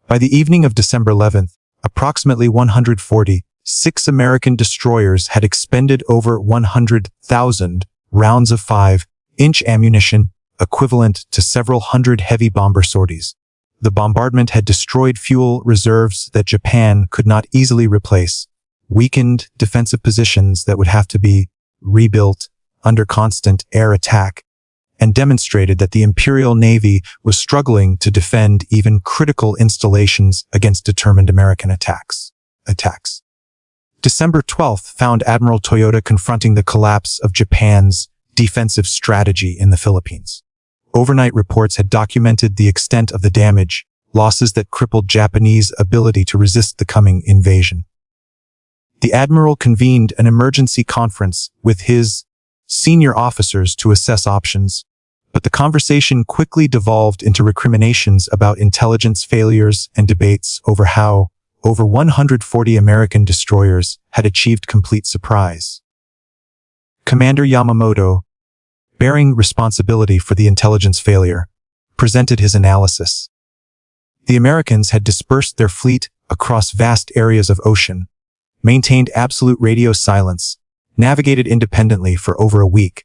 Speaker 1: By the evening of December 11th, approximately 146 American destroyers had expended over 100,000 rounds of 5-inch ammunition, equivalent to several hundred heavy bomber sorties. The bombardment had destroyed fuel reserves that Japan could not easily replace, weakened defensive positions that would have to be rebuilt under constant air attack, and demonstrated that the Imperial Navy was struggling to defend even critical installations against determined American attacks. December 12th found Admiral Toyota confronting the collapse of Japan's defensive strategy in the Philippines. Overnight reports had documented the extent of the damage, losses that crippled Japanese ability to resist the coming invasion. The Admiral convened an emergency conference with his senior officers to assess options, but the conversation quickly devolved into recriminations about intelligence failures and debates over how over 140 American destroyers had achieved complete surprise. Commander Yamamoto, bearing responsibility for the intelligence failure, presented his analysis. The Americans had dispersed their fleet across vast areas of ocean, maintained absolute radio silence, navigated independently for over a week,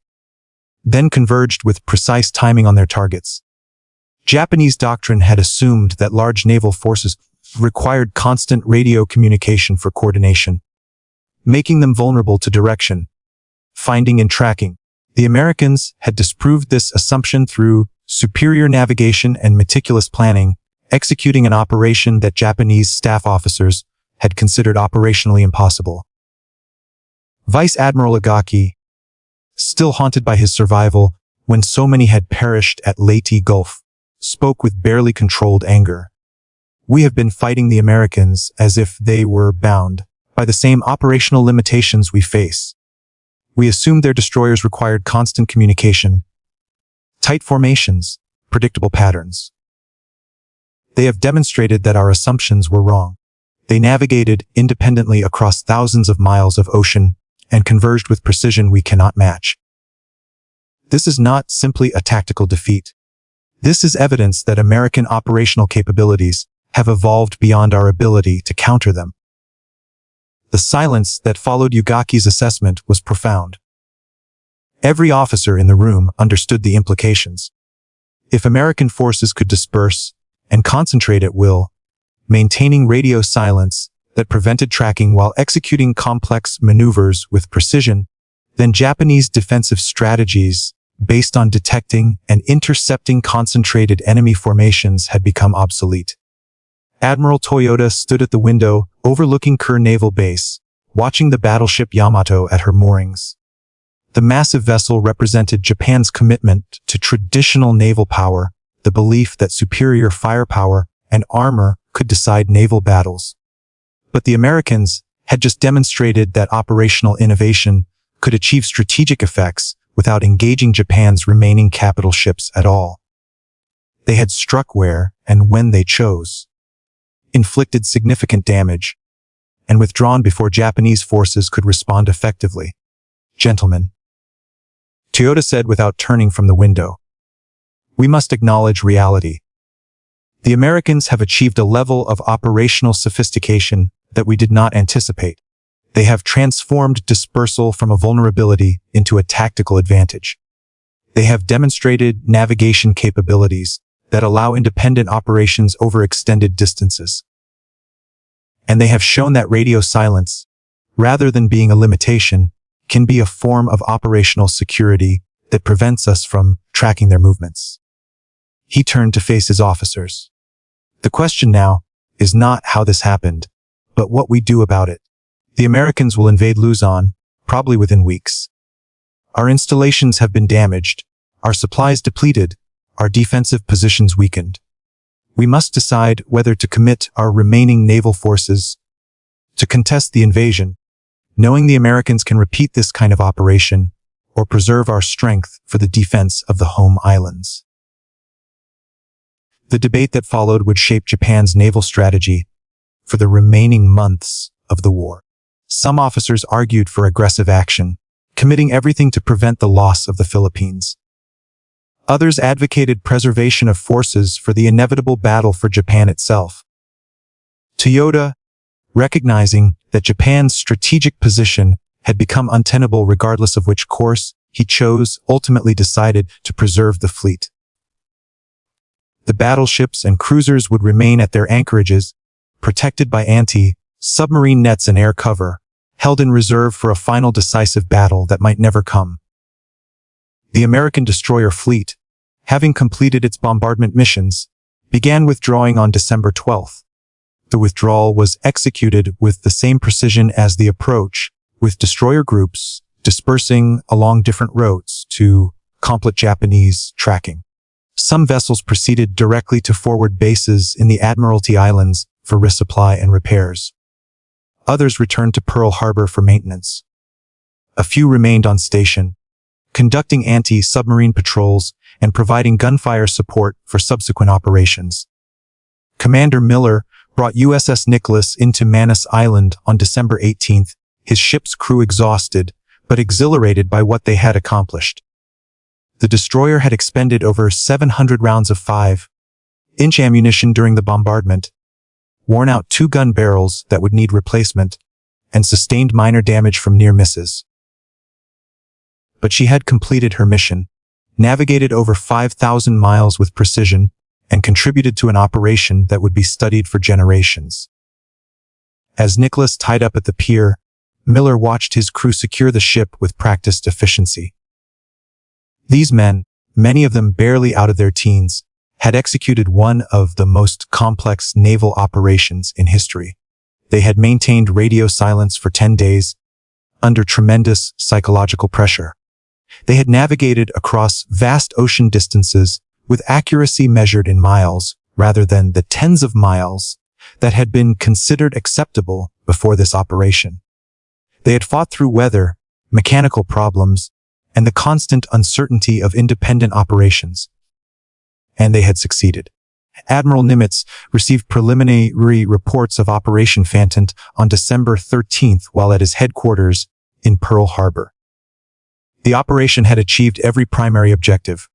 Speaker 1: then converged with precise timing on their targets. Japanese doctrine had assumed that large naval forces required constant radio communication for coordination, making them vulnerable to direction, finding and tracking. The Americans had disproved this assumption through superior navigation and meticulous planning, executing an operation that Japanese staff officers had considered operationally impossible. Vice Admiral Igaki, still haunted by his survival when so many had perished at Leyte Gulf, spoke with barely controlled anger. We have been fighting the Americans as if they were bound by the same operational limitations we face. We assumed their destroyers required constant communication, tight formations, predictable patterns. They have demonstrated that our assumptions were wrong. They navigated independently across thousands of miles of ocean and converged with precision we cannot match. This is not simply a tactical defeat. This is evidence that American operational capabilities have evolved beyond our ability to counter them. The silence that followed Igaki's assessment was profound. Every officer in the room understood the implications. If American forces could disperse and concentrate at will, maintaining radio silence that prevented tracking while executing complex maneuvers with precision, then Japanese defensive strategies based on detecting and intercepting concentrated enemy formations had become obsolete. Admiral Toyota stood at the window overlooking Kure Naval Base, watching the battleship Yamato at her moorings. The massive vessel represented Japan's commitment to traditional naval power, the belief that superior firepower and armor could decide naval battles. But the Americans had just demonstrated that operational innovation could achieve strategic effects without engaging Japan's remaining capital ships at all. They had struck where and when they chose, inflicted significant damage, and withdrawn before Japanese forces could respond effectively. Gentlemen, Toyota said without turning from the window, we must acknowledge reality. The Americans have achieved a level of operational sophistication that we did not anticipate. They have transformed dispersal from a vulnerability into a tactical advantage. They have demonstrated navigation capabilities that allow independent operations over extended distances. And they have shown that radio silence, rather than being a limitation, can be a form of operational security that prevents us from tracking their movements. He turned to face his officers. The question now is not how this happened, but what we do about it. The Americans will invade Luzon, probably within weeks. Our installations have been damaged, our supplies depleted, our defensive positions weakened. We must decide whether to commit our remaining naval forces to contest the invasion, knowing the Americans can repeat this kind of operation, or preserve our strength for the defense of the home islands. The debate that followed would shape Japan's naval strategy for the remaining months of the war. Some officers argued for aggressive action, committing everything to prevent the loss of the Philippines. Others advocated preservation of forces for the inevitable battle for Japan itself. Toyota, recognizing that Japan's strategic position had become untenable regardless of which course he chose, ultimately decided to preserve the fleet. The battleships and cruisers would remain at their anchorages, protected by anti-submarine nets and air cover, held in reserve for a final decisive battle that might never come. The American destroyer fleet, having completed its bombardment missions, began withdrawing on December 12th. The withdrawal was executed with the same precision as the approach, with destroyer groups dispersing along different routes to complete Japanese tracking. Some vessels proceeded directly to forward bases in the Admiralty Islands for resupply and repairs. Others returned to Pearl Harbor for maintenance. A few remained on station, conducting anti-submarine patrols and providing gunfire support for subsequent operations. Commander Miller brought USS Nicholas into Manus Island on December 18th, his ship's crew exhausted, but exhilarated by what they had accomplished. The destroyer had expended over 700 rounds of 5-inch ammunition during the bombardment, worn out 2 gun barrels that would need replacement, and sustained minor damage from near misses. But she had completed her mission, navigated over 5,000 miles with precision, and contributed to an operation that would be studied for generations. As Nicholas tied up at the pier, Miller watched his crew secure the ship with practiced efficiency. These men, many of them barely out of their teens, had executed one of the most complex naval operations in history. They had maintained radio silence for 10 days, under tremendous psychological pressure. They had navigated across vast ocean distances with accuracy measured in miles, rather than the tens of miles that had been considered acceptable before this operation. They had fought through weather, mechanical problems, and the constant uncertainty of independent operations. And they had succeeded. Admiral Dönitz received preliminary reports of Operation Phantom on December 13th while at his headquarters in Pearl Harbor. The operation had achieved every primary objective.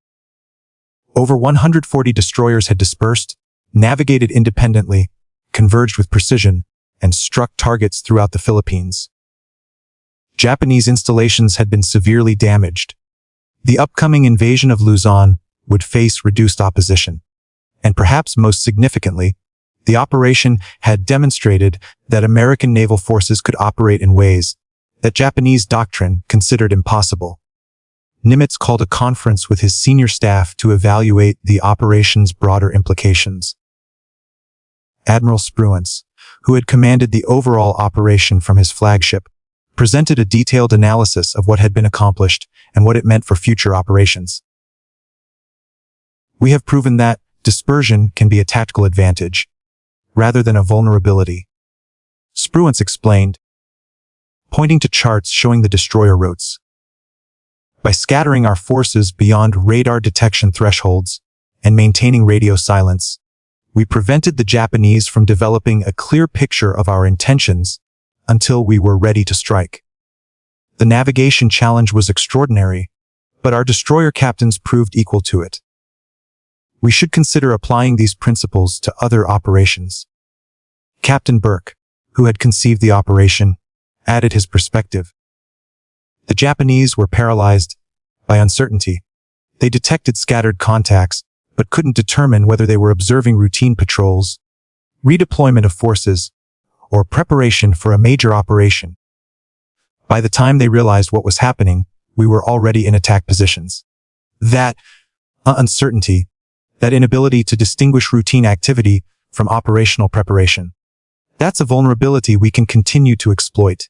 Speaker 1: Over 140 destroyers had dispersed, navigated independently, converged with precision, and struck targets throughout the Philippines. Japanese installations had been severely damaged. The upcoming invasion of Luzon would face reduced opposition. And perhaps most significantly, the operation had demonstrated that American naval forces could operate in ways that Japanese doctrine considered impossible. Nimitz called a conference with his senior staff to evaluate the operation's broader implications. Admiral Dönitz, who had commanded the overall operation from his flagship, presented a detailed analysis of what had been accomplished and what it meant for future operations. "We have proven that dispersion can be a tactical advantage, rather than a vulnerability," Dönitz explained, pointing to charts showing the destroyer routes. "By scattering our forces beyond radar detection thresholds and maintaining radio silence, we prevented the Japanese from developing a clear picture of our intentions until we were ready to strike. The navigation challenge was extraordinary, but our destroyer captains proved equal to it. We should consider applying these principles to other operations." Captain Burke, who had conceived the operation, added his perspective. "The Japanese were paralyzed by uncertainty. They detected scattered contacts, but couldn't determine whether they were observing routine patrols, redeployment of forces, or preparation for a major operation. By the time they realized what was happening, we were already in attack positions. That uncertainty, that inability to distinguish routine activity from operational preparation, that's a vulnerability we can continue to exploit."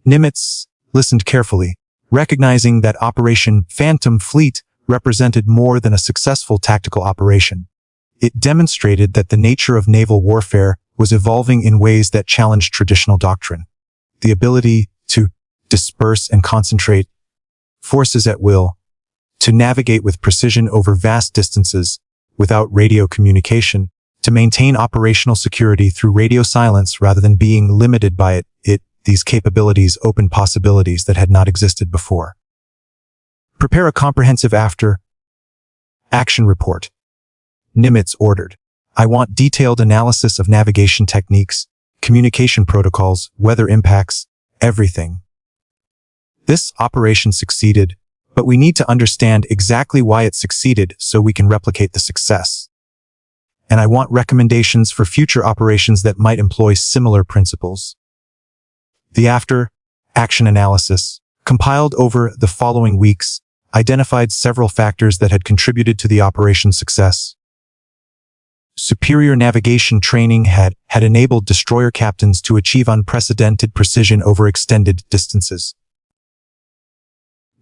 Speaker 1: Nimitz listened carefully, recognizing that Operation Phantom Fleet represented more than a successful tactical operation. It demonstrated that the nature of naval warfare was evolving in ways that challenged traditional doctrine. The ability to disperse and concentrate forces at will, to navigate with precision over vast distances without radio communication, to maintain operational security through radio silence rather than being limited by it. These capabilities opened possibilities that had not existed before. "Prepare a comprehensive after-action report," Nimitz ordered. "I want detailed analysis of navigation techniques, communication protocols, weather impacts, everything. This operation succeeded, but we need to understand exactly why it succeeded so we can replicate the success. And I want recommendations for future operations that might employ similar principles." The after-action analysis, compiled over the following weeks, identified several factors that had contributed to the operation's success. Superior navigation training had enabled destroyer captains to achieve unprecedented precision over extended distances.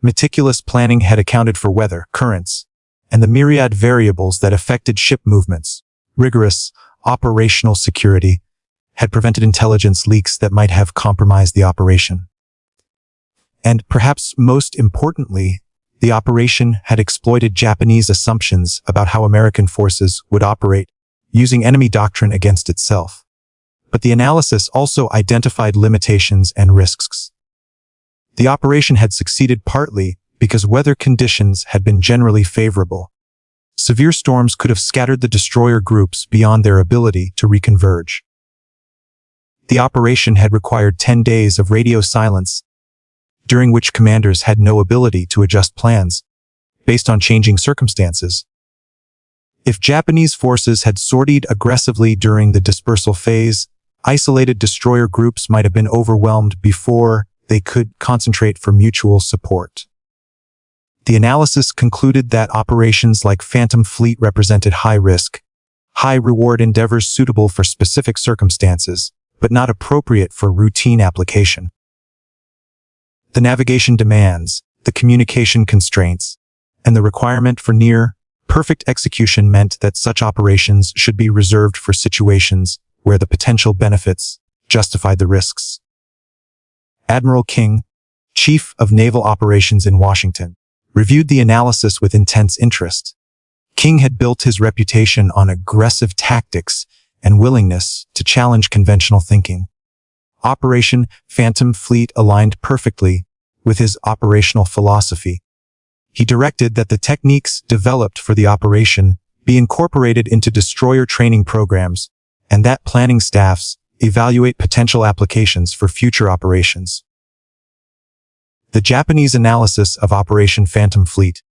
Speaker 1: Meticulous planning had accounted for weather, currents, and the myriad variables that affected ship movements. Rigorous operational security had prevented intelligence leaks that might have compromised the operation. And perhaps most importantly, the operation had exploited Japanese assumptions about how American forces would operate, using enemy doctrine against itself. But the analysis also identified limitations and risks. The operation had succeeded partly because weather conditions had been generally favorable. Severe storms could have scattered the destroyer groups beyond their ability to reconverge. The operation had required 10 days of radio silence, during which commanders had no ability to adjust plans based on changing circumstances. If Japanese forces had sortied aggressively during the dispersal phase, isolated destroyer groups might have been overwhelmed before they could concentrate for mutual support. The analysis concluded that operations like Phantom Fleet represented high-risk, high-reward endeavors suitable for specific circumstances, but not appropriate for routine application. The navigation demands, the communication constraints, and the requirement for near-perfect execution meant that such operations should be reserved for situations where the potential benefits justified the risks. Admiral King, Chief of Naval Operations in Washington, reviewed the analysis with intense interest. King had built his reputation on aggressive tactics and willingness to challenge conventional thinking. Operation Phantom Fleet aligned perfectly with his operational philosophy. He directed that the techniques developed for the operation be incorporated into destroyer training programs, and that planning staffs evaluate potential applications for future operations. The Japanese analysis of Operation Phantom Fleet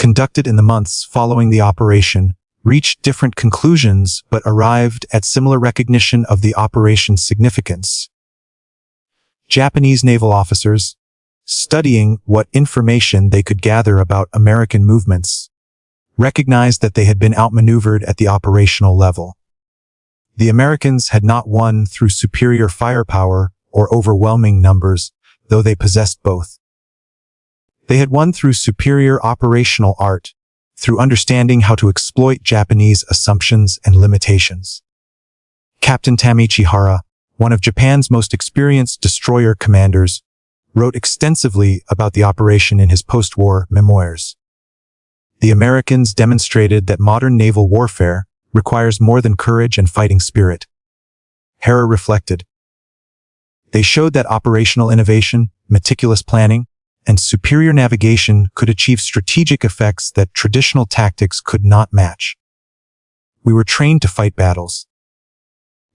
Speaker 1: conducted in the months following the operation, reached different conclusions but arrived at similar recognition of the operation's significance. Japanese naval officers, studying what information they could gather about American movements, recognized that they had been outmaneuvered at the operational level. The Americans had not won through superior firepower or overwhelming numbers, though they possessed both. They had won through superior operational art, through understanding how to exploit Japanese assumptions and limitations. Captain Tamichi Hara, one of Japan's most experienced destroyer commanders, wrote extensively about the operation in his post-war memoirs. The Americans demonstrated that modern naval warfare requires more than courage and fighting spirit. Hara reflected. They showed that operational innovation, meticulous planning, and superior navigation could achieve strategic effects that traditional tactics could not match. We were trained to fight battles.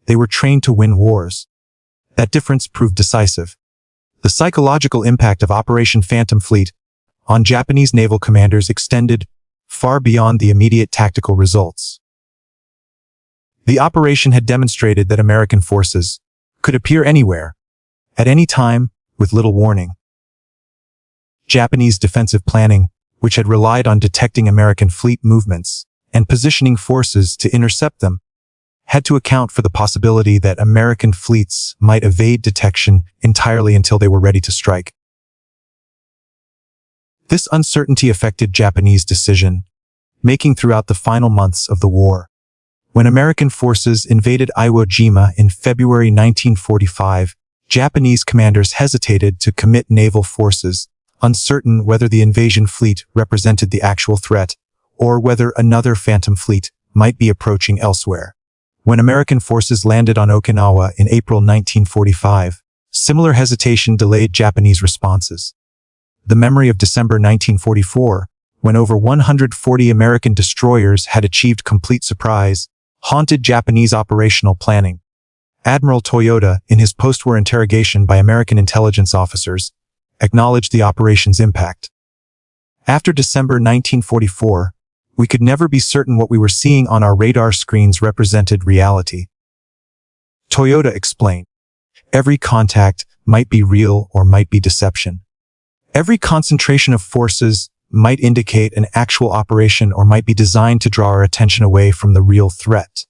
Speaker 1: They were trained to win wars. That difference proved decisive. The psychological impact of Operation Phantom Fleet on Japanese naval commanders extended far beyond the immediate tactical results. The operation had demonstrated that American forces could appear anywhere, at any time, with little warning. Japanese defensive planning, which had relied on detecting American fleet movements and positioning forces to intercept them, had to account for the possibility that American fleets might evade detection entirely until they were ready to strike. This uncertainty affected Japanese decision-making throughout the final months of the war. When American forces invaded Iwo Jima in February 1945, Japanese commanders hesitated to commit naval forces, uncertain whether the invasion fleet represented the actual threat or whether another Phantom Fleet might be approaching elsewhere. When American forces landed on Okinawa in April 1945, similar hesitation delayed Japanese responses. The memory of December 1944, when over 140 American destroyers had achieved complete surprise, haunted Japanese operational planning. Admiral Toyota, in his post-war interrogation by American intelligence officers, acknowledged the operation's impact. After December 1944, we could never be certain what we were seeing on our radar screens represented reality. Toyota explained, every contact might be real or might be deception. Every concentration of forces might indicate an actual operation or might be designed to draw our attention away from the real threat.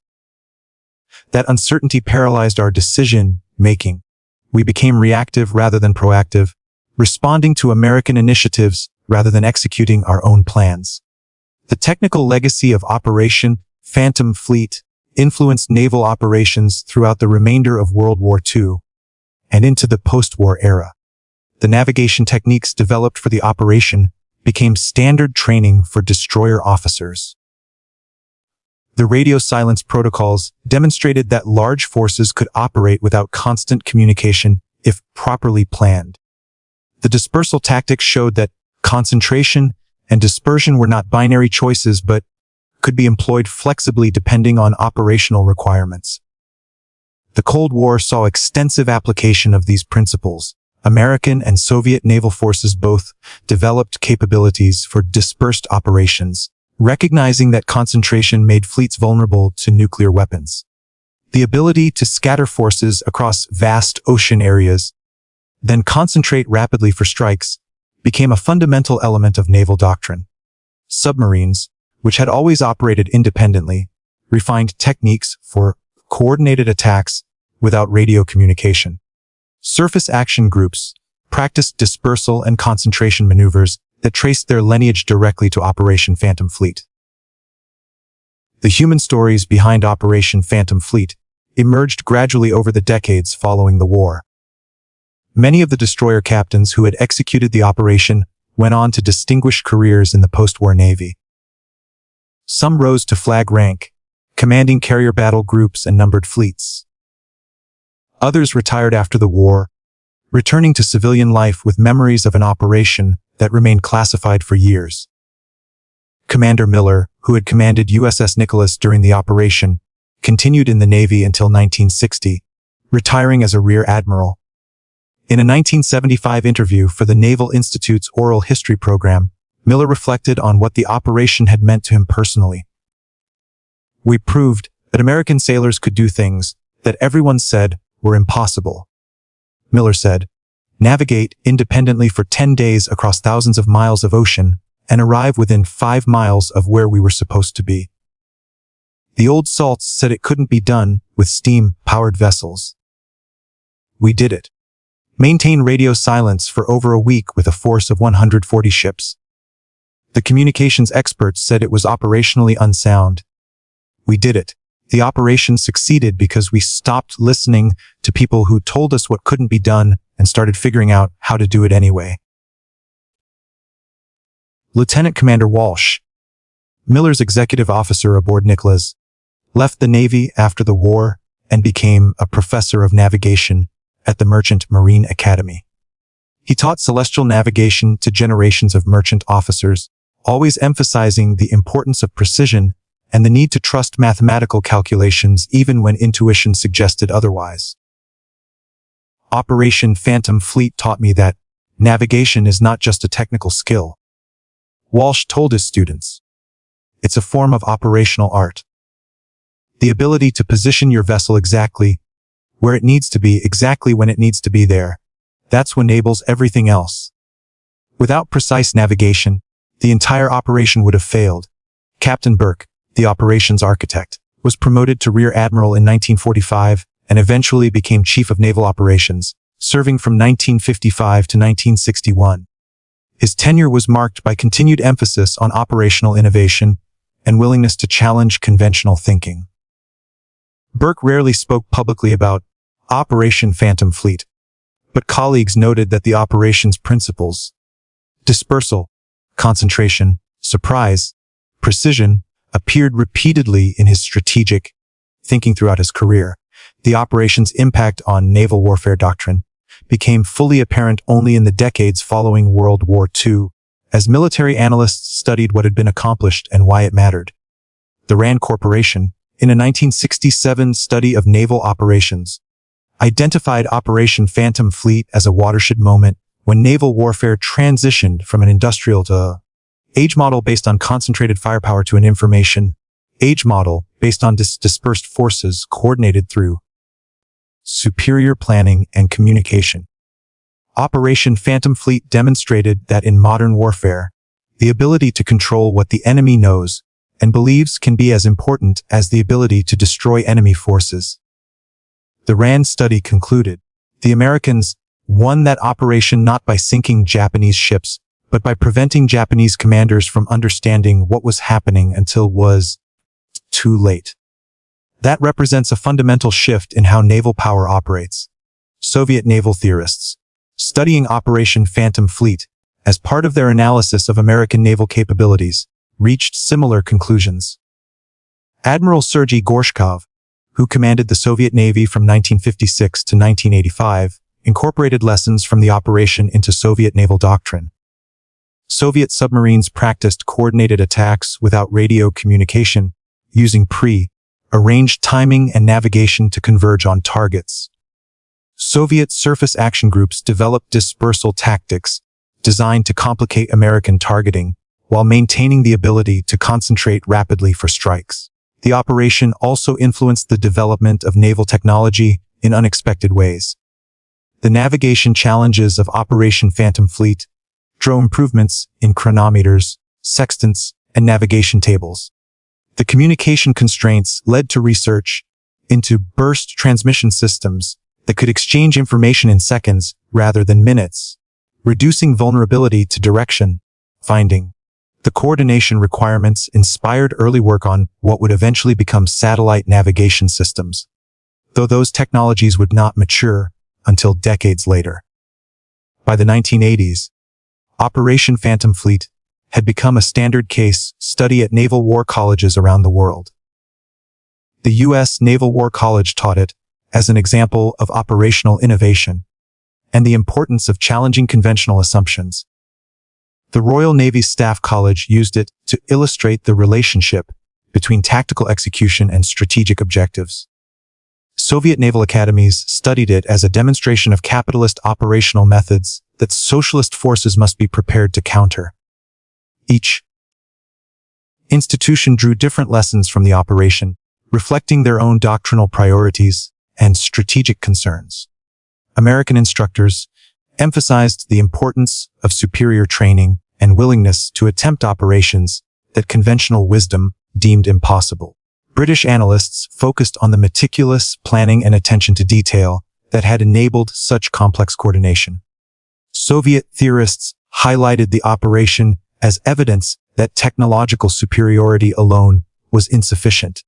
Speaker 1: That uncertainty paralyzed our decision-making. We became reactive rather than proactive, responding to American initiatives rather than executing our own plans. The technical legacy of Operation Phantom Fleet influenced naval operations throughout the remainder of World War II and into the post-war era. The navigation techniques developed for the operation became standard training for destroyer officers. The radio silence protocols demonstrated that large forces could operate without constant communication if properly planned. The dispersal tactics showed that concentration and dispersion were not binary choices but could be employed flexibly depending on operational requirements. The Cold War saw extensive application of these principles. American and Soviet naval forces both developed capabilities for dispersed operations, recognizing that concentration made fleets vulnerable to nuclear weapons. The ability to scatter forces across vast ocean areas, then concentrate rapidly for strikes, became a fundamental element of naval doctrine. Submarines, which had always operated independently, refined techniques for coordinated attacks without radio communication. Surface action groups practiced dispersal and concentration maneuvers that traced their lineage directly to Operation Phantom Fleet. The human stories behind Operation Phantom Fleet emerged gradually over the decades following the war. Many of the destroyer captains who had executed the operation went on to distinguished careers in the post-war Navy. Some rose to flag rank, commanding carrier battle groups and numbered fleets. Others retired after the war, returning to civilian life with memories of an operation that remained classified for years. Commander Miller, who had commanded USS Nicholas during the operation, continued in the Navy until 1960, retiring as a rear admiral. In a 1975 interview for the Naval Institute's Oral History program, Miller reflected on what the operation had meant to him personally. "We proved that American sailors could do things that everyone said were impossible," Miller said. "Navigate independently for 10 days across thousands of miles of ocean and arrive within 5 miles of where we were supposed to be. The old salts said it couldn't be done with steam-powered vessels. We did it. Maintain radio silence for over a week with a force of 140 ships. The communications experts said it was operationally unsound. We did it. The operation succeeded because we stopped listening to people who told us what couldn't be done and started figuring out how to do it anyway." Lieutenant Commander Walsh, Miller's executive officer aboard Nicholas, left the Navy after the war and became a professor of navigation at the Merchant Marine Academy. He taught celestial navigation to generations of merchant officers, always emphasizing the importance of precision and the need to trust mathematical calculations even when intuition suggested otherwise. Operation Phantom Fleet taught me that navigation is not just a technical skill, Walsh told his students. It's a form of operational art. The ability to position your vessel exactly where it needs to be, exactly when it needs to be there. That's what enables everything else. Without precise navigation, the entire operation would have failed. Captain Burke, the operations architect, was promoted to Rear Admiral in 1945 and eventually became Chief of Naval Operations, serving from 1955 to 1961. His tenure was marked by continued emphasis on operational innovation and willingness to challenge conventional thinking. Burke rarely spoke publicly about Operation Phantom Fleet, but colleagues noted that the operation's principles, dispersal, concentration, surprise, precision, appeared repeatedly in his strategic thinking throughout his career. The operation's impact on naval warfare doctrine became fully apparent only in the decades following World War II, as military analysts studied what had been accomplished and why it mattered. The RAND Corporation, in a 1967 study of naval operations, identified Operation Phantom Fleet as a watershed moment when naval warfare transitioned from an industrial to age model based on concentrated firepower to an information age model based on dispersed forces coordinated through superior planning and communication. Operation Phantom Fleet demonstrated that in modern warfare, the ability to control what the enemy knows and believes can be as important as the ability to destroy enemy forces. The RAND study concluded, the Americans won that operation not by sinking Japanese ships, but by preventing Japanese commanders from understanding what was happening until it was too late. That represents a fundamental shift in how naval power operates. Soviet naval theorists, studying Operation Phantom Fleet as part of their analysis of American naval capabilities, reached similar conclusions. Admiral Sergei Gorshkov, who commanded the Soviet Navy from 1956 to 1985, incorporated lessons from the operation into Soviet naval doctrine. Soviet submarines practiced coordinated attacks without radio communication, using pre-arranged timing and navigation to converge on targets. Soviet surface action groups developed dispersal tactics designed to complicate American targeting while maintaining the ability to concentrate rapidly for strikes. The operation also influenced the development of naval technology in unexpected ways. The navigation challenges of Operation Phantom Fleet drove improvements in chronometers, sextants, and navigation tables. The communication constraints led to research into burst transmission systems that could exchange information in seconds rather than minutes, reducing vulnerability to direction finding. The coordination requirements inspired early work on what would eventually become satellite navigation systems, though those technologies would not mature until decades later. By the 1980s, Operation Phantom Fleet had become a standard case study at naval war colleges around the world. The U.S. Naval War College taught it as an example of operational innovation and the importance of challenging conventional assumptions. The Royal Navy Staff College used it to illustrate the relationship between tactical execution and strategic objectives. Soviet naval academies studied it as a demonstration of capitalist operational methods that socialist forces must be prepared to counter. Each institution drew different lessons from the operation, reflecting their own doctrinal priorities and strategic concerns. American instructors emphasized the importance of superior training and willingness to attempt operations that conventional wisdom deemed impossible. British analysts focused on the meticulous planning and attention to detail that had enabled such complex coordination. Soviet theorists highlighted the operation as evidence that technological superiority alone was insufficient,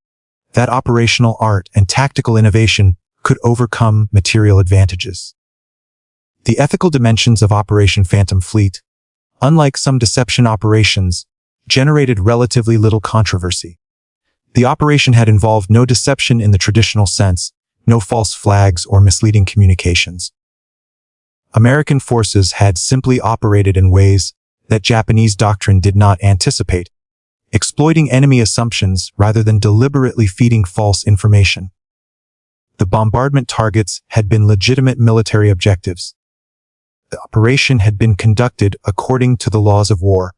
Speaker 1: that operational art and tactical innovation could overcome material advantages. The ethical dimensions of Operation Phantom Fleet, unlike some deception operations, generated relatively little controversy. The operation had involved no deception in the traditional sense, no false flags or misleading communications. American forces had simply operated in ways that Japanese doctrine did not anticipate, exploiting enemy assumptions rather than deliberately feeding false information. The bombardment targets had been legitimate military objectives. The operation had been conducted according to the laws of war.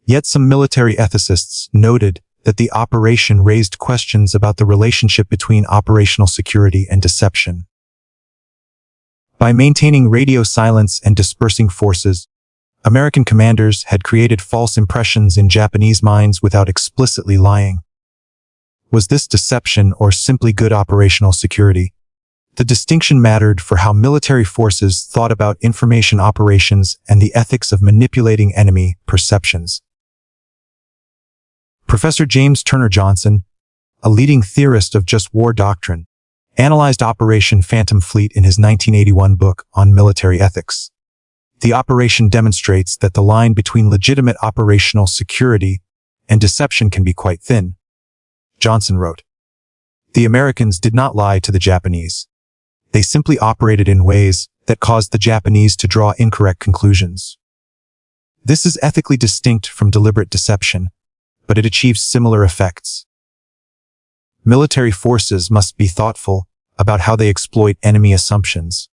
Speaker 1: Yet some military ethicists noted that the operation raised questions about the relationship between operational security and deception. By maintaining radio silence and dispersing forces, American commanders had created false impressions in Japanese minds without explicitly lying. Was this deception or simply good operational security? The distinction mattered for how military forces thought about information operations and the ethics of manipulating enemy perceptions. Professor James Turner Johnson, a leading theorist of just war doctrine, analyzed Operation Phantom Fleet in his 1981 book on military ethics. The operation demonstrates that the line between legitimate operational security and deception can be quite thin. Johnson wrote, "The Americans did not lie to the Japanese. They simply operated in ways that caused the Japanese to draw incorrect conclusions. This is ethically distinct from deliberate deception, but it achieves similar effects. Military forces must be thoughtful about how they exploit enemy assumptions,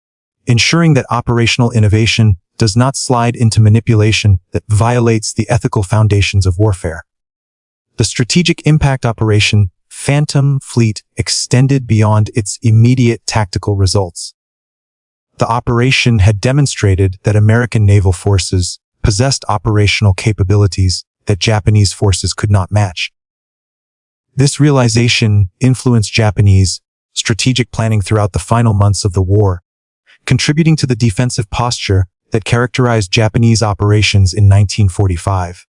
Speaker 1: ensuring that operational innovation does not slide into manipulation that violates the ethical foundations of warfare." The strategic impact Operation Phantom Fleet extended beyond its immediate tactical results. The operation had demonstrated that American naval forces possessed operational capabilities that Japanese forces could not match. This realization influenced Japanese strategic planning throughout the final months of the war, contributing to the defensive posture that characterized Japanese operations in 1945.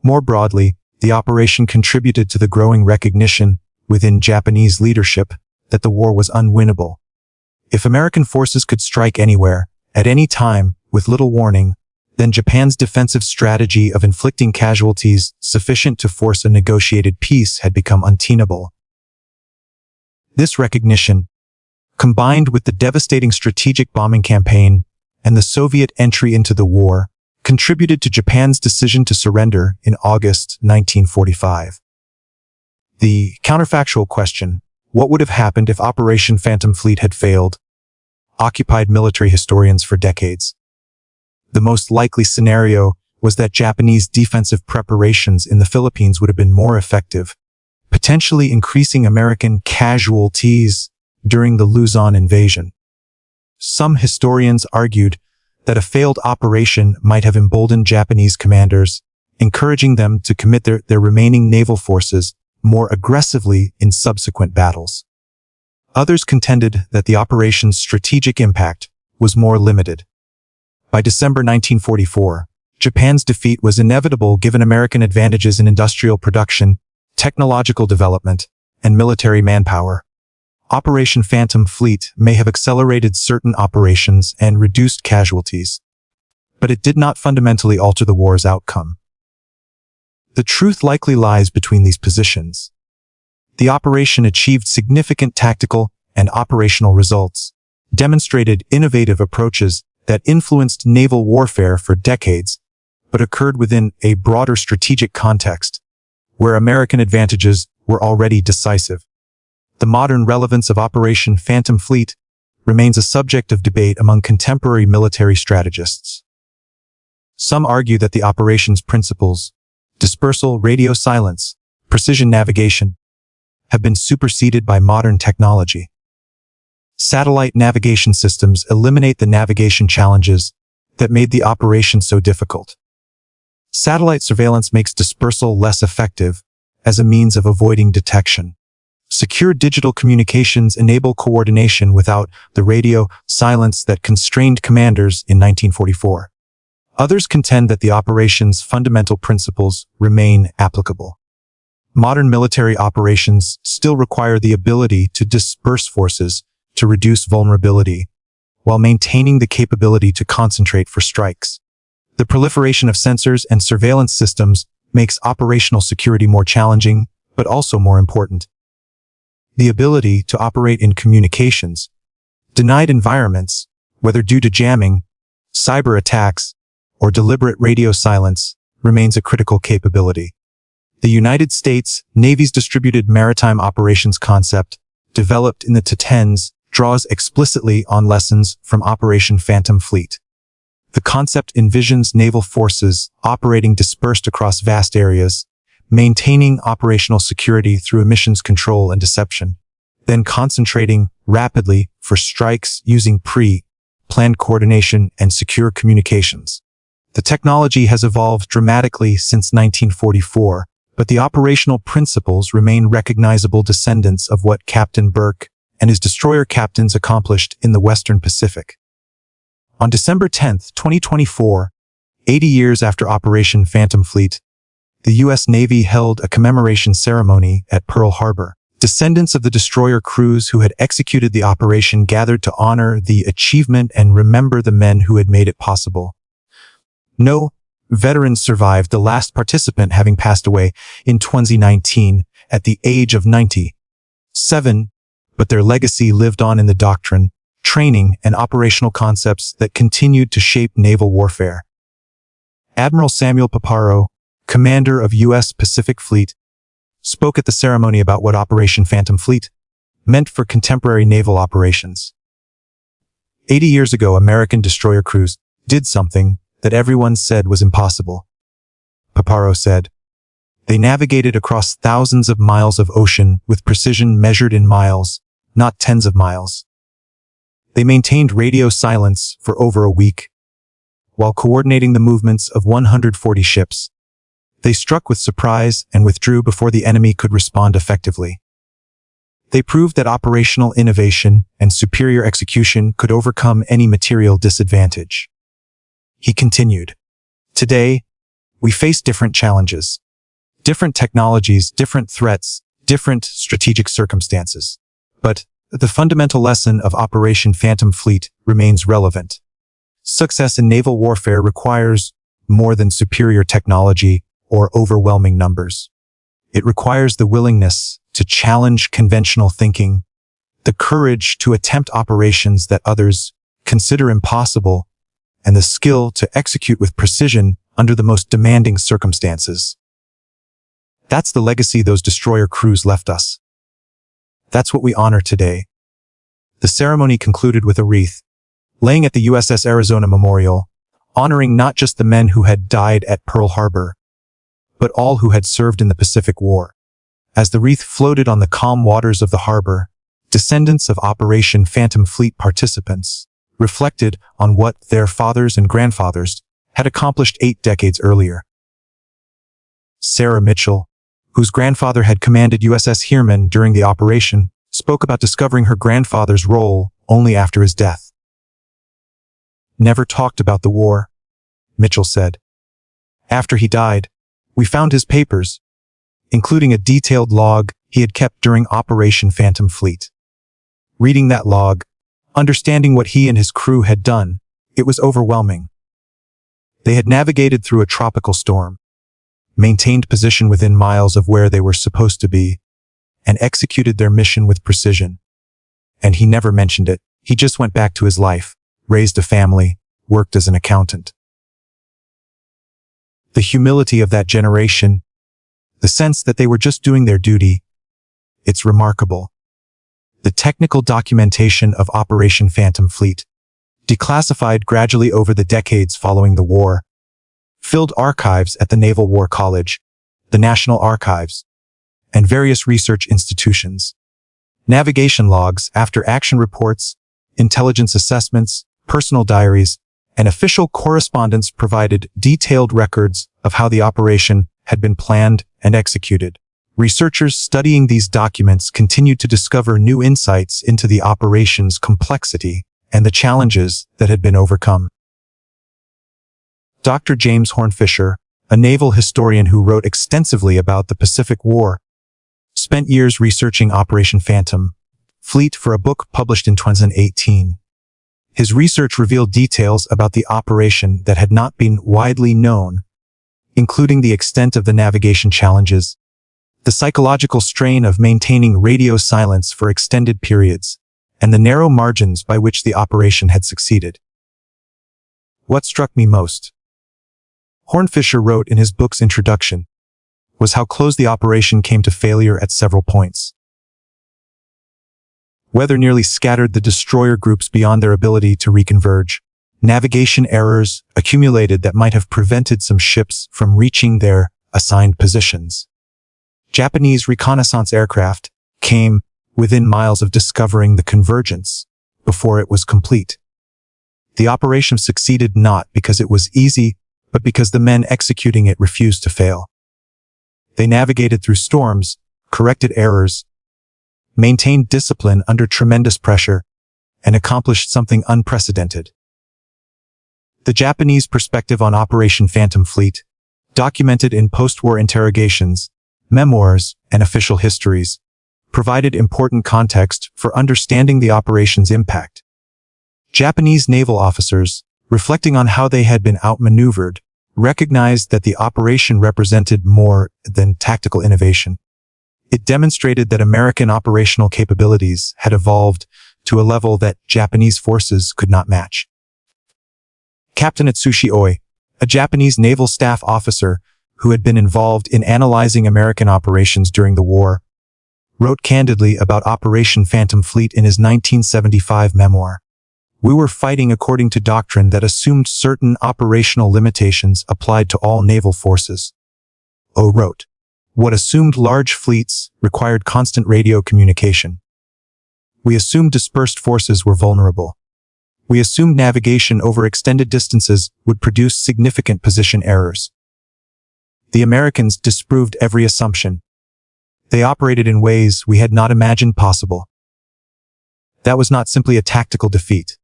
Speaker 1: More broadly, the operation contributed to the growing recognition within Japanese leadership that the war was unwinnable. If American forces could strike anywhere, at any time, with little warning, then Japan's defensive strategy of inflicting casualties sufficient to force a negotiated peace had become untenable. This recognition, combined with the devastating strategic bombing campaign and the Soviet entry into the war, contributed to Japan's decision to surrender in August 1945. The counterfactual question, what would have happened if Operation Phantom Fleet had failed, occupied military historians for decades. The most likely scenario was that Japanese defensive preparations in the Philippines would have been more effective, potentially increasing American casualties during the Luzon invasion. Some historians argued that a failed operation might have emboldened Japanese commanders, encouraging them to commit their remaining naval forces more aggressively in subsequent battles. Others contended that the operation's strategic impact was more limited. By December 1944, Japan's defeat was inevitable given American advantages in industrial production, technological development, and military manpower. Operation Phantom Fleet may have accelerated certain operations and reduced casualties, but it did not fundamentally alter the war's outcome. The truth likely lies between these positions. The operation achieved significant tactical and operational results, demonstrated innovative approaches that influenced naval warfare for decades, but occurred within a broader strategic context, where American advantages were already decisive. The modern relevance of Operation Phantom Fleet remains a subject of debate among contemporary military strategists. Some argue that the operations principles, dispersal, radio silence, precision navigation, have been superseded by modern technology. Satellite navigation systems eliminate the navigation challenges that made the operation so difficult. Satellite surveillance makes dispersal less effective as a means of avoiding detection. Secure digital communications enable coordination without the radio silence that constrained commanders in 1944. Others contend that the operation's fundamental principles remain applicable. Modern military operations still require the ability to disperse forces to reduce vulnerability, while maintaining the capability to concentrate for strikes. The proliferation of sensors and surveillance systems makes operational security more challenging, but also more important. The ability to operate in communications, denied environments, whether due to jamming, cyber attacks, or deliberate radio silence, remains a critical capability. The United States Navy's Distributed Maritime Operations concept, developed in the '10s, draws explicitly on lessons from Operation Phantom Fleet. The concept envisions naval forces operating dispersed across vast areas, maintaining operational security through emissions control and deception, then concentrating rapidly for strikes using pre-planned coordination and secure communications. The technology has evolved dramatically since 1944, but the operational principles remain recognizable descendants of what Captain Burke and his destroyer captains accomplished in the Western Pacific. On December 10, 2024, 80 years after Operation Phantom Fleet, the U.S. Navy held a commemoration ceremony at Pearl Harbor. Descendants of the destroyer crews who had executed the operation gathered to honor the achievement and remember the men who had made it possible. No veterans survived, the last participant having passed away in 2019 at the age of 97, but their legacy lived on in the doctrine, training, and operational concepts that continued to shape naval warfare. Admiral Samuel Paparo, commander of U.S. Pacific Fleet, spoke at the ceremony about what Operation Phantom Fleet meant for contemporary naval operations. 80 years ago, American destroyer crews did something that everyone said was impossible. Paparo said, "They navigated across thousands of miles of ocean with precision measured in miles, not tens of miles. They maintained radio silence for over a week, while coordinating the movements of 140 ships. They struck with surprise and withdrew before the enemy could respond effectively. They proved that operational innovation and superior execution could overcome any material disadvantage." He continued, "Today, we face different challenges, different technologies, different threats, different strategic circumstances. But the fundamental lesson of Operation Phantom Fleet remains relevant. Success in naval warfare requires more than superior technology or overwhelming numbers. It requires the willingness to challenge conventional thinking, the courage to attempt operations that others consider impossible, and the skill to execute with precision under the most demanding circumstances. That's the legacy those destroyer crews left us. That's what we honor today." The ceremony concluded with a wreath, laying at the USS Arizona Memorial, honoring not just the men who had died at Pearl Harbor, but all who had served in the Pacific War. As the wreath floated on the calm waters of the harbor, descendants of Operation Phantom Fleet participants reflected on what their fathers and grandfathers had accomplished 8 decades earlier. Sarah Mitchell, whose grandfather had commanded USS Heermann during the operation, spoke about discovering her grandfather's role only after his death. "Never talked about the war," Mitchell said. "After he died, we found his papers, including a detailed log he had kept during Operation Phantom Fleet. Reading that log, understanding what he and his crew had done, it was overwhelming. They had navigated through a tropical storm, maintained position within miles of where they were supposed to be, and executed their mission with precision. And he never mentioned it. He just went back to his life, raised a family, worked as an accountant." The humility of that generation, the sense that they were just doing their duty, it's remarkable. The technical documentation of Operation Phantom Fleet, declassified gradually over the decades following the war, filled archives at the Naval War College, the National Archives, and various research institutions. Navigation logs, after-action reports, intelligence assessments, personal diaries, and official correspondence provided detailed records of how the operation had been planned and executed. Researchers studying these documents continued to discover new insights into the operation's complexity and the challenges that had been overcome. Dr. James Hornfisher, a naval historian who wrote extensively about the Pacific War, spent years researching Operation Phantom Fleet for a book published in 2018. His research revealed details about the operation that had not been widely known, including the extent of the navigation challenges, the psychological strain of maintaining radio silence for extended periods, and the narrow margins by which the operation had succeeded. What struck me most, Hornfisher wrote in his book's introduction, was how close the operation came to failure at several points. Weather nearly scattered the destroyer groups beyond their ability to reconverge. Navigation errors accumulated that might have prevented some ships from reaching their assigned positions. Japanese reconnaissance aircraft came within miles of discovering the convergence before it was complete. The operation succeeded not because it was easy, but because the men executing it refused to fail. They navigated through storms, corrected errors, maintained discipline under tremendous pressure, and accomplished something unprecedented. The Japanese perspective on Operation Phantom Fleet, documented in post-war interrogations, memoirs, and official histories, provided important context for understanding the operation's impact. Japanese naval officers, reflecting on how they had been outmaneuvered, recognized that the operation represented more than tactical innovation. It demonstrated that American operational capabilities had evolved to a level that Japanese forces could not match. Captain Atsushi Oi, a Japanese naval staff officer who had been involved in analyzing American operations during the war, wrote candidly about Operation Phantom Fleet in his 1975 memoir. We were fighting according to doctrine that assumed certain operational limitations applied to all naval forces. O wrote, what assumed large fleets required constant radio communication. We assumed dispersed forces were vulnerable. We assumed navigation over extended distances would produce significant position errors. The Americans disproved every assumption. They operated in ways we had not imagined possible. That was not simply a tactical defeat.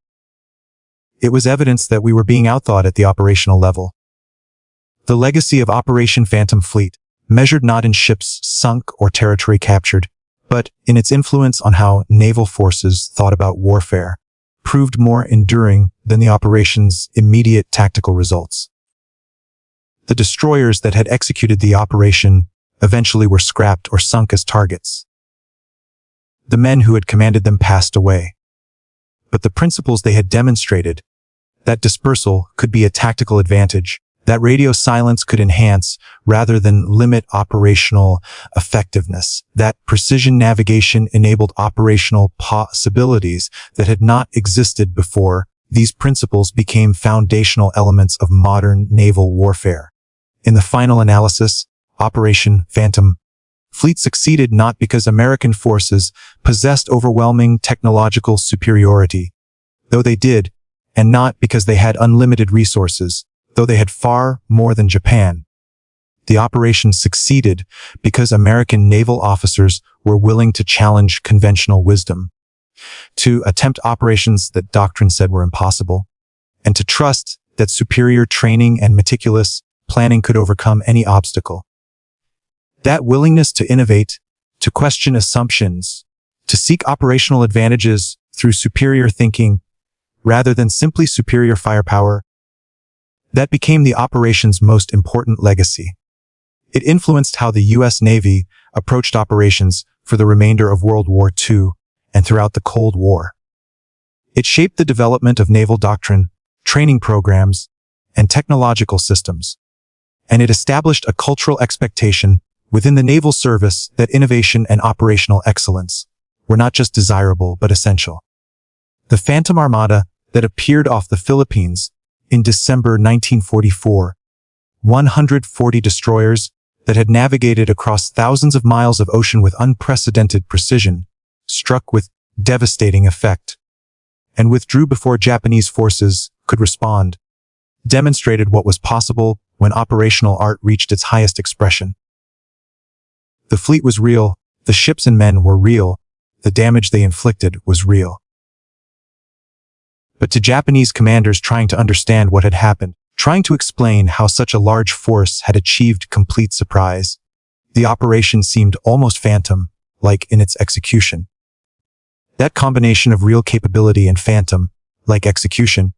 Speaker 1: It was evidence that we were being outthought at the operational level. The legacy of Operation Phantom Fleet, measured not in ships sunk or territory captured, but in its influence on how naval forces thought about warfare, proved more enduring than the operation's immediate tactical results. The destroyers that had executed the operation eventually were scrapped or sunk as targets. The men who had commanded them passed away. But the principles they had demonstrated, that dispersal could be a tactical advantage, that radio silence could enhance rather than limit operational effectiveness, that precision navigation enabled operational possibilities that had not existed before, these principles became foundational elements of modern naval warfare. In the final analysis, Operation Phantom Fleet succeeded not because American forces possessed overwhelming technological superiority, though they did, and not because they had unlimited resources, though they had far more than Japan. The operation succeeded because American naval officers were willing to challenge conventional wisdom, to attempt operations that doctrine said were impossible, and to trust that superior training and meticulous planning could overcome any obstacle. That willingness to innovate, to question assumptions, to seek operational advantages through superior thinking, rather than simply superior firepower, that became the operation's most important legacy. It influenced how the U.S. Navy approached operations for the remainder of World War II and throughout the Cold War. It shaped the development of naval doctrine, training programs, and technological systems. And it established a cultural expectation within the naval service that innovation and operational excellence were not just desirable but essential. The Phantom Armada that appeared off the Philippines in December 1944 140 destroyers that had navigated across thousands of miles of ocean with unprecedented precision, struck with devastating effect, and withdrew before Japanese forces could respond, demonstrated what was possible when operational art reached its highest expression. The fleet was real, the ships and men were real, the damage they inflicted was real. But to Japanese commanders trying to understand what had happened, trying to explain how such a large force had achieved complete surprise, the operation seemed almost phantom-like in its execution. That combination of real capability and phantom-like execution,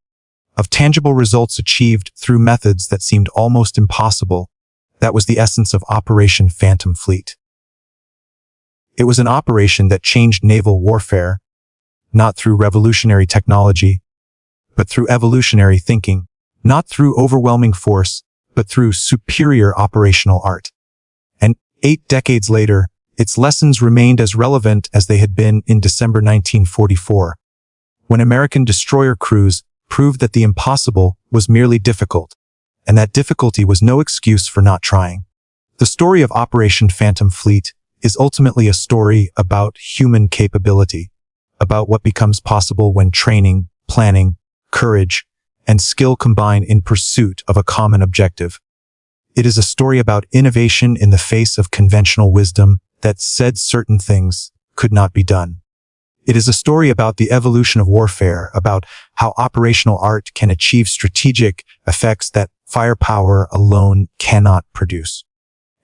Speaker 1: of tangible results achieved through methods that seemed almost impossible, that was the essence of Operation Phantom Fleet. It was an operation that changed naval warfare, not through revolutionary technology, but through evolutionary thinking, not through overwhelming force, but through superior operational art. And 8 decades later, its lessons remained as relevant as they had been in December 1944, when American destroyer crews proved that the impossible was merely difficult, and that difficulty was no excuse for not trying. The story of Operation Phantom Fleet is ultimately a story about human capability, about what becomes possible when training, planning, courage, and skill combine in pursuit of a common objective. It is a story about innovation in the face of conventional wisdom that said certain things could not be done. It is a story about the evolution of warfare, about how operational art can achieve strategic effects that firepower alone cannot produce.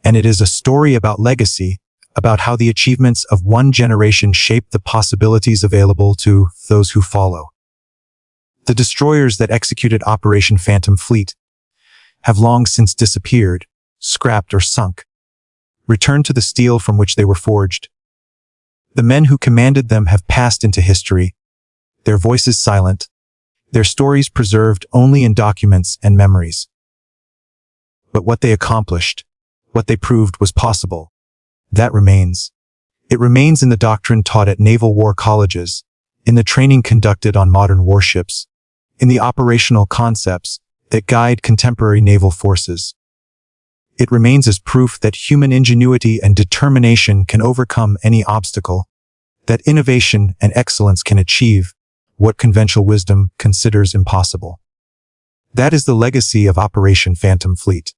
Speaker 1: And it is a story about legacy, about how the achievements of one generation shape the possibilities available to those who follow. The destroyers that executed Operation Phantom Fleet have long since disappeared, scrapped or sunk, returned to the steel from which they were forged. The men who commanded them have passed into history, their voices silent, their stories preserved only in documents and memories. But what they accomplished, what they proved was possible, that remains. It remains in the doctrine taught at naval war colleges, in the training conducted on modern warships, in the operational concepts that guide contemporary naval forces. It remains as proof that human ingenuity and determination can overcome any obstacle, that innovation and excellence can achieve what conventional wisdom considers impossible. That is the legacy of Operation Phantom Fleet.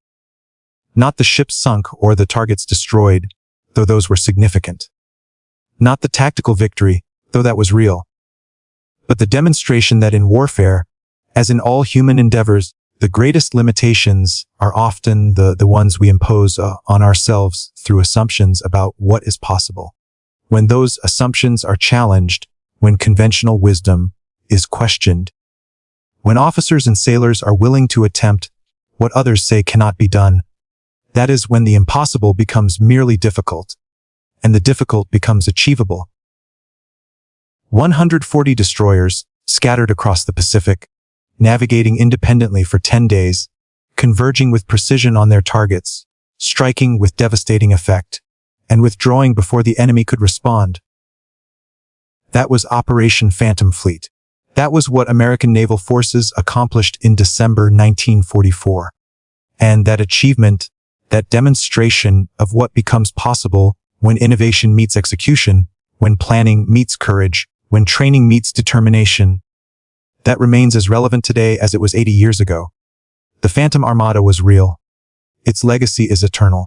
Speaker 1: Not the ships sunk or the targets destroyed, though those were significant. Not the tactical victory, though that was real. But the demonstration that in warfare, as in all human endeavors, the greatest limitations are often the ones we impose on ourselves through assumptions about what is possible. When those assumptions are challenged, when conventional wisdom is questioned, when officers and sailors are willing to attempt what others say cannot be done, that is when the impossible becomes merely difficult, and the difficult becomes achievable. 140 destroyers, scattered across the Pacific, navigating independently for 10 days, converging with precision on their targets, striking with devastating effect, and withdrawing before the enemy could respond. That was Operation Phantom Fleet. That was what American naval forces accomplished in December 1944. And that achievement, that demonstration of what becomes possible when innovation meets execution, when planning meets courage, when training meets determination, that remains as relevant today as it was 80 years ago. The Phantom Armada was real. Its legacy is eternal.